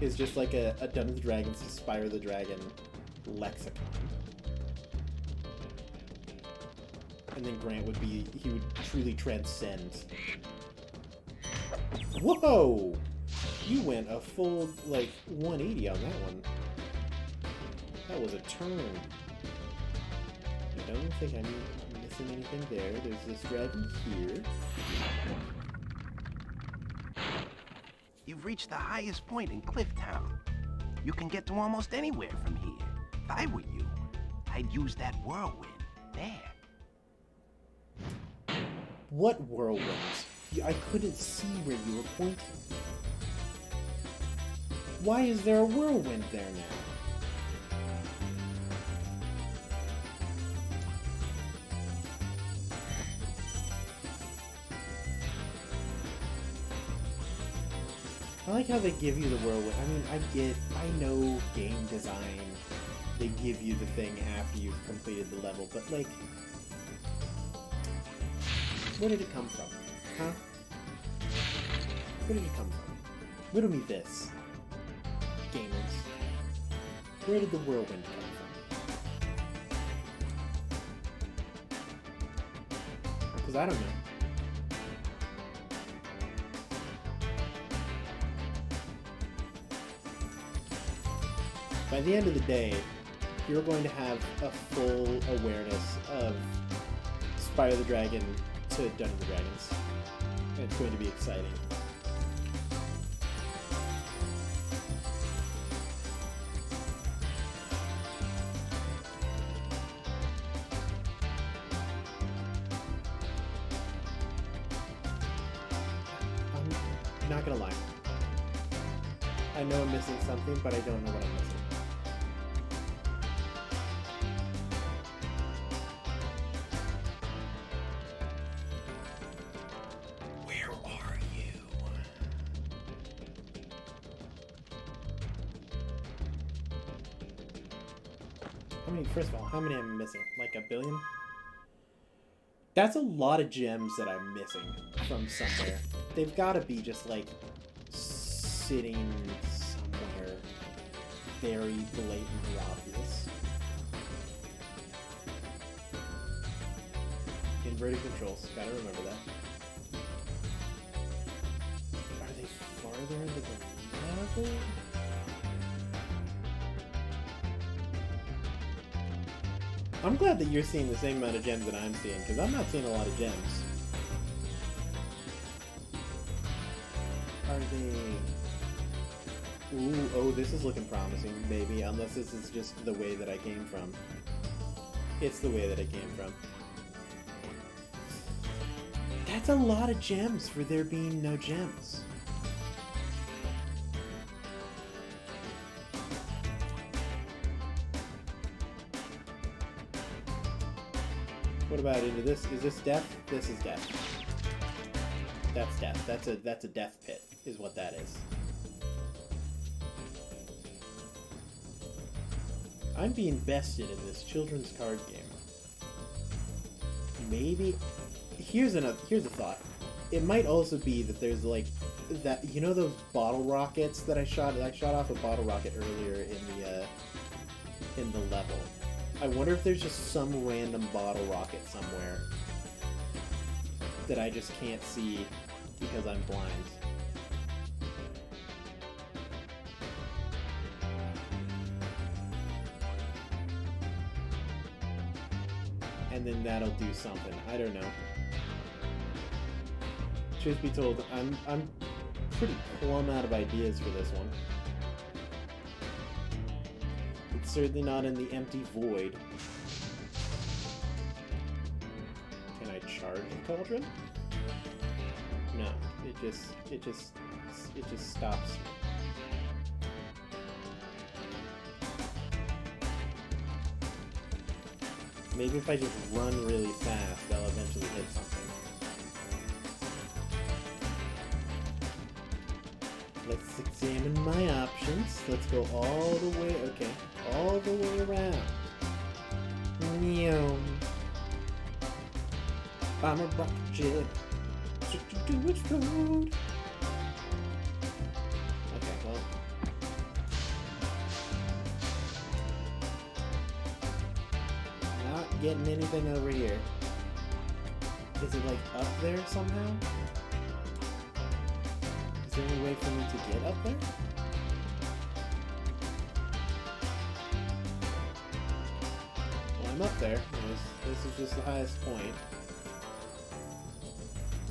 Is just like a Dungeons and Dragons to Spyro the Dragon lexicon. And then Grant would he would truly transcend. Whoa! You went a full, like, 180 on that one. That was a turn. I don't think I'm missing anything there. There's this dragon here. You've reached the highest point in Clifftown. You can get to almost anywhere from here. If I were you, I'd use that whirlwind there. What whirlwind? I couldn't see where you were pointing. Why is there a whirlwind there now? I like how they give you the whirlwind. I mean, I know game design. They give you the thing after you've completed the level, but like, where did it come from? Huh? Where did it come from? Riddle me this, gamers. Where did the whirlwind come from? Because I don't know. By the end of the day, you're going to have a full awareness of Spyro the Dragon to Dungeons and Dragons. And it's going to be exciting. I'm not gonna lie. I know I'm missing something, but I don't know what I'm missing. Where are you? How many, first of all, how many am I missing? Like a billion? That's a lot of gems that I'm missing from somewhere. They've got to be just like sitting somewhere very blatantly obvious. Inverted controls, gotta remember that. Are they farther into the level? I'm glad that you're seeing the same amount of gems that I'm seeing, because I'm not seeing a lot of gems. Are they... Ooh, oh, this is looking promising, maybe, unless this is just the way that I came from. It's the way that I came from. That's a lot of gems for there being no gems. What about into this? Is this death? This is death. That's death. That's a death pit, is what that is. I'm being bested in this children's card game. Maybe here's a thought. It might also be that there's like that, you know, those bottle rockets that I shot off a bottle rocket earlier in the level. I wonder if there's just some random bottle rocket somewhere that I just can't see because I'm blind. And then that'll do something. I don't know. Truth be told, I'm pretty plumb out of ideas for this one. It's certainly not in the empty void. Can I charge the cauldron? No, it just stops. Maybe if I just run really fast, I'll eventually hit something. Let's examine my options. Let's go all the way, okay, all the way around. Meow. I'm a rocket jet. To explode. Okay, well. Not getting anything over here. Is it like up there somehow? Is there any way for me to get up there? Well, I'm up there. This is just the highest point.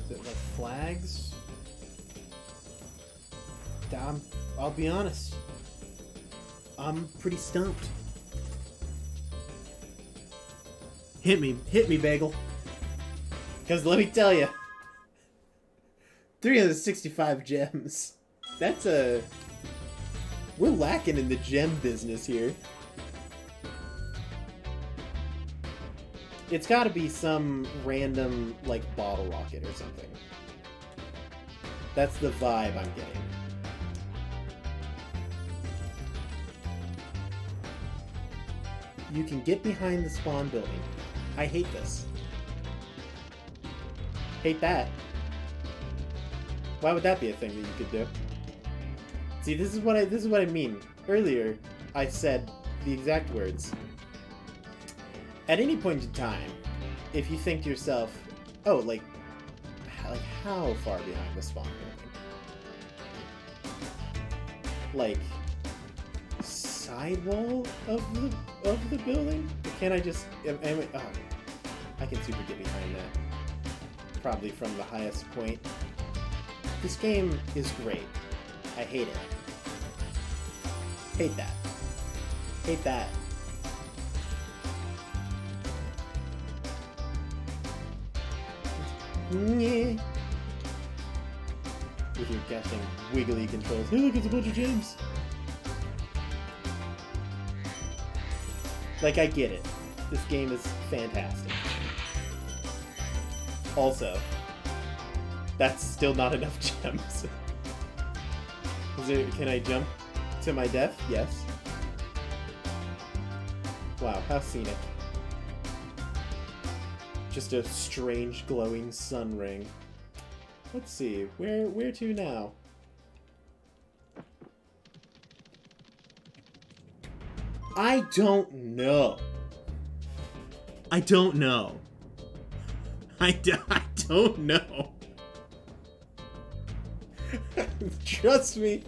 Is it like flags? I'll be honest. I'm pretty stumped. Hit me, Bagel. Because let me tell you, 365 gems. That's a... We're lacking in the gem business here. It's gotta be some random, like, bottle rocket or something. That's the vibe I'm getting. You can get behind the spawn building. I hate this. Hate that. Why would that be a thing that you could do? See, this is what I mean. Earlier, I said the exact words. At any point in time, if you think to yourself, oh, like how far behind the spawn building? Like, sidewall of the building? Or can I just... oh, I can super get behind that. Probably from the highest point. This game is great. I hate it. Hate that. Hate that. Yeah. With your guessing wiggly controls. Hey look, it's a bunch of gems! Like, I get it. This game is fantastic. Also, that's still not enough gems. Can I jump to my death? Yes. Wow, how scenic. Just a strange glowing sun ring. Let's see, where to now? I don't know. I don't know. I don't know. Trust me.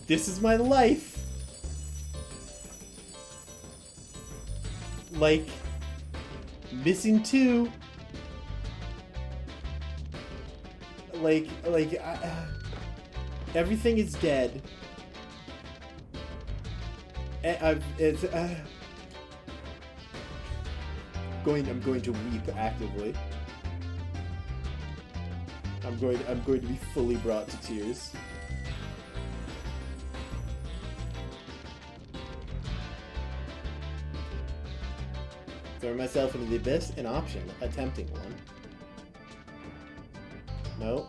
This is my life. Like, missing 2. Like, everything is dead. I'm going to weep actively. I'm going to be fully brought to tears. Throw myself into the abyss, an option. Attempting one. No.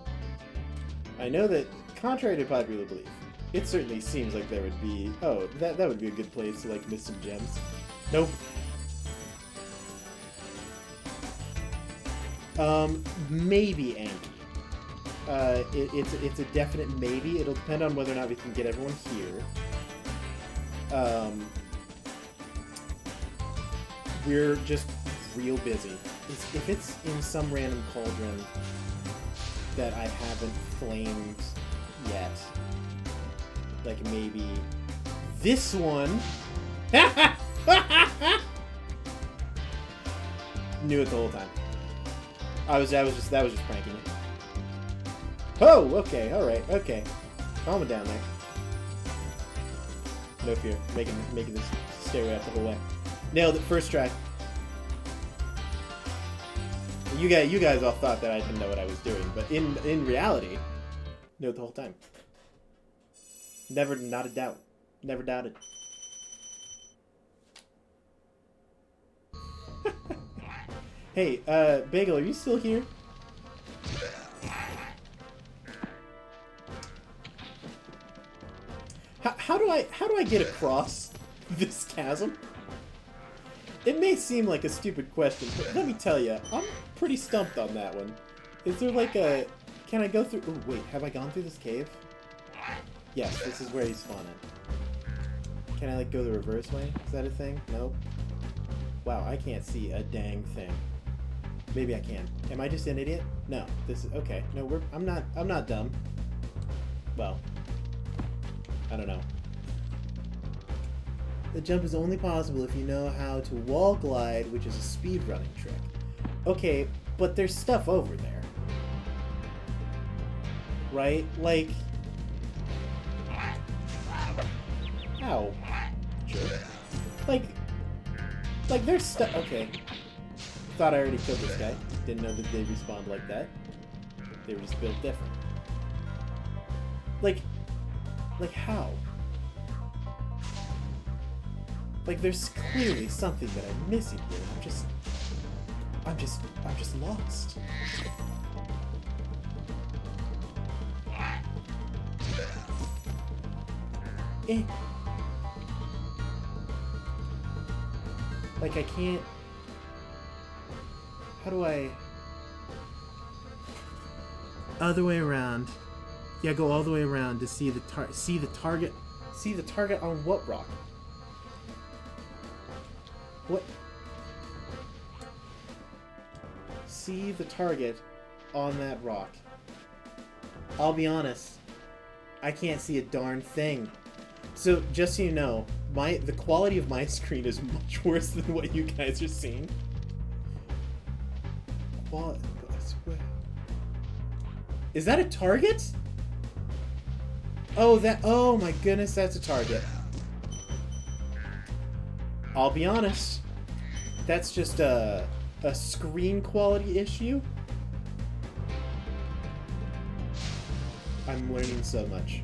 I know that, contrary to popular belief, it certainly seems like there would be... Oh, that would be a good place to, like, miss some gems. Nope. Maybe Anki. It's a definite maybe. It'll depend on whether or not we can get everyone here. We're just real busy. If it's in some random cauldron that I haven't flamed yet, like maybe this one. Knew it the whole time. That was just pranking you. Oh, okay, all right, okay. Calm it down there. No fear, making this stairway up the whole way. Nailed it, first try. You guys all thought that I didn't know what I was doing, but in reality, knew it the whole time. Never, not a doubt. Never doubted. Hey, Bagel, are you still here? How do I get across this chasm? It may seem like a stupid question, but let me tell you, I'm pretty stumped on that one. Is there like a... Can I go through... Oh, wait, have I gone through this cave? Yes, this is where you spawn it. Can I like go the reverse way? Is that a thing? Nope. Wow, I can't see a dang thing. Maybe I can. Am I just an idiot? No. This is... Okay. No, I'm not dumb. Well... I don't know. The jump is only possible if you know how to wall glide, which is a speedrunning trick. Okay, but there's stuff over there. Right? Like... Ow. Jerk. Like there's stuff... Okay. Thought I already killed this guy. Didn't know that they respawned like that. They were just built different. Like how? Like there's clearly something that I'm missing here. I'm just lost. Like I can't... How do I... Other way around. Yeah, go all the way around to see the target. See the target on what rock? What? See the target on that rock. I'll be honest. I can't see a darn thing. So, just so you know, the quality of my screen is much worse than what you guys are seeing. Quality, I swear. Is that a target? Oh my goodness, that's a target. I'll be honest. That's just a screen quality issue. I'm learning so much.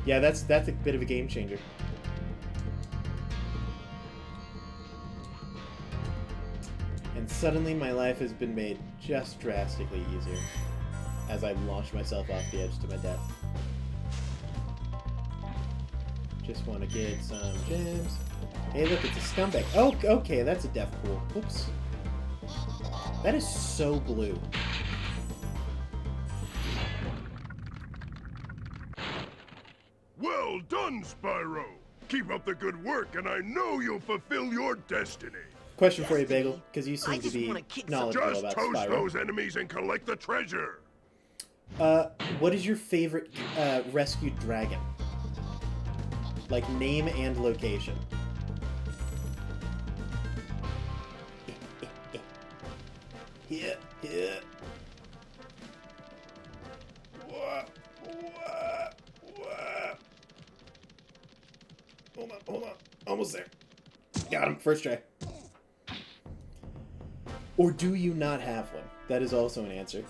Yeah, that's a bit of a game changer. And suddenly my life has been made just drastically easier as I launch myself off the edge to my death. Just want to get some gems. Hey, look, it's a scumbag. Oh, okay, that's a death pool. Whoops. That is so blue. Well done, Spyro! Keep up the good work, and I know you'll fulfill your destiny. Question for you, Bagel, because you seem to be knowledgeable Just about toast Spyro. those enemies and collect the treasure. What is your favorite rescued dragon? Like name and location. Yeah. What? Hold on. Almost there. Got him. First try. Or do you not have one? That is also an answer.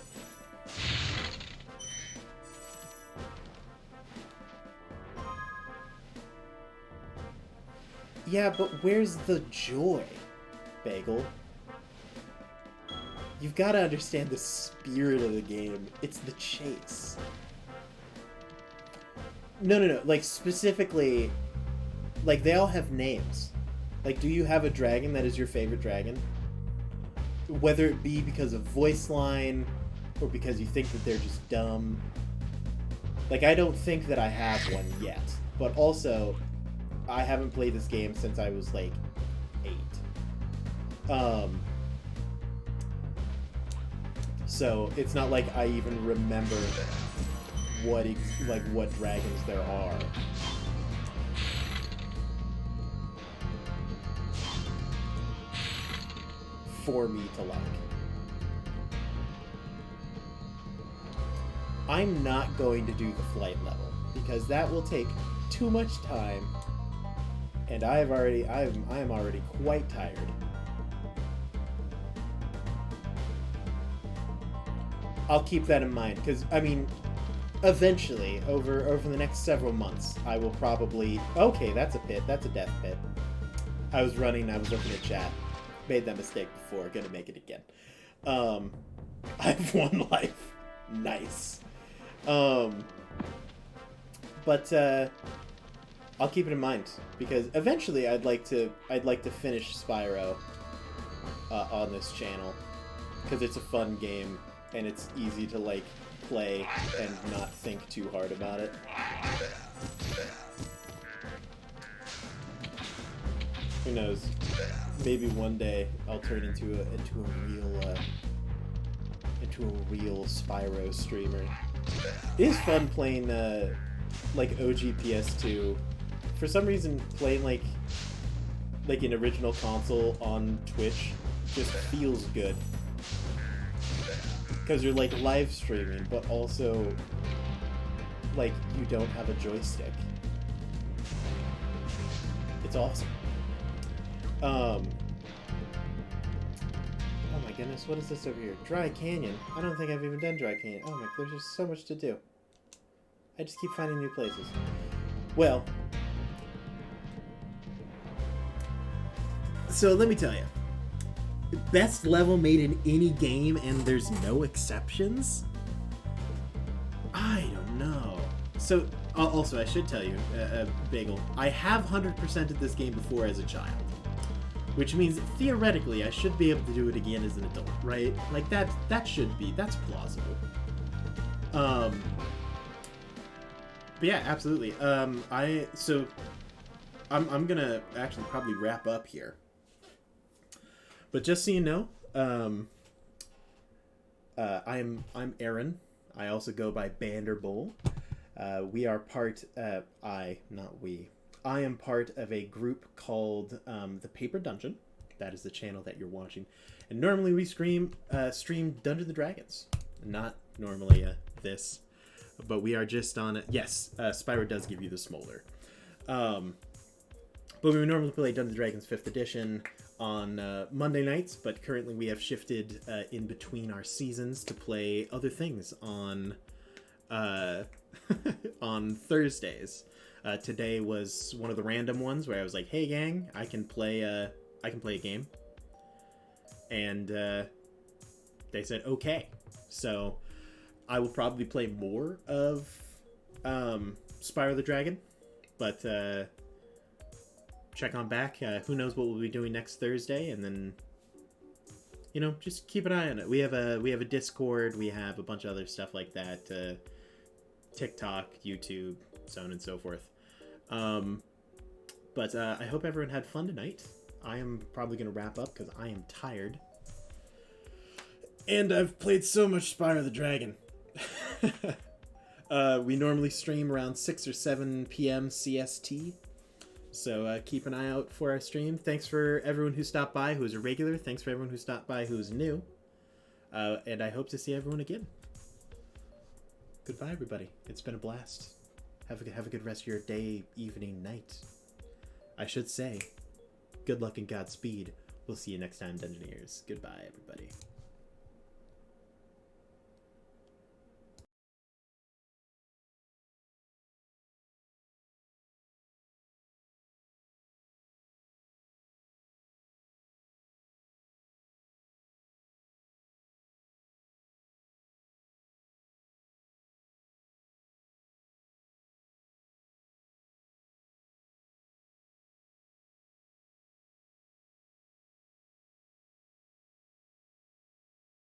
Yeah, but where's the joy, Bagel? You've got to understand the spirit of the game. It's the chase. No. Like, specifically, like, they all have names. Like, do you have a dragon that is your favorite dragon? Whether it be because of voice line, or because you think that they're just dumb. Like, I don't think that I have one yet. But also, I haven't played this game since I was, like, 8. So, it's not like I even remember what dragons there are. For me to like. I'm not going to do the flight level because that will take too much time, and I am already quite tired. I'll keep that in mind because I mean, eventually, over the next several months, I will probably. Okay, that's a pit. That's a death pit. I was looking at chat. Made that mistake before, gonna make it again. I have 1 life. Nice. But I'll keep it in mind because eventually I'd like to finish Spyro on this channel because it's a fun game and it's easy to like play and not think too hard about it. Who knows? Maybe one day I'll turn into a real Spyro streamer. It is fun playing like OG PS2. For some reason, playing like an original console on Twitch just feels good because you're like live streaming, but also like you don't have a joystick. It's awesome. Oh my goodness, what is this over here? Dry Canyon. I don't think I've even done Dry Canyon. Oh my, there's just so much to do. I just keep finding new places. Well, so let me tell you. Best level made in any game and there's no exceptions? I don't know. So, also, I should tell you, Bagel, I have 100%ed this game before as a child. Which means, theoretically, I should be able to do it again as an adult, right? Like, that's plausible. But yeah, absolutely. I'm gonna actually probably wrap up here. But just so you know, I'm Aaron. I also go by Banderbull. We are part, not we. I am part of a group called The Paper Dungeon. That is the channel that you're watching. And normally we stream Dungeons and Dragons. Not normally this. But we are just on it. Yes, Spyro does give you the smolder. But we normally play Dungeons and Dragons 5th edition on Monday nights, but currently we have shifted in between our seasons to play other things on on Thursdays. Today was one of the random ones where I was like, "Hey gang, I can play a game," and they said okay. So I will probably play more of Spyro the Dragon, but check on back. Who knows what we'll be doing next Thursday, and then just keep an eye on it. We have a Discord. We have a bunch of other stuff like that. TikTok, YouTube, so on and so forth. But I hope everyone had fun tonight. I am probably going to wrap up because I am tired. And I've played so much Spyro the Dragon. We normally stream around 6 or 7 p.m. CST. So keep an eye out for our stream. Thanks for everyone who stopped by who is a regular. Thanks for everyone who stopped by who is new. And I hope to see everyone again. Goodbye, everybody. It's been a blast. Have a good rest of your day, evening, night. I should say, good luck and Godspeed. We'll see you next time, Dungeoneers. Goodbye, everybody.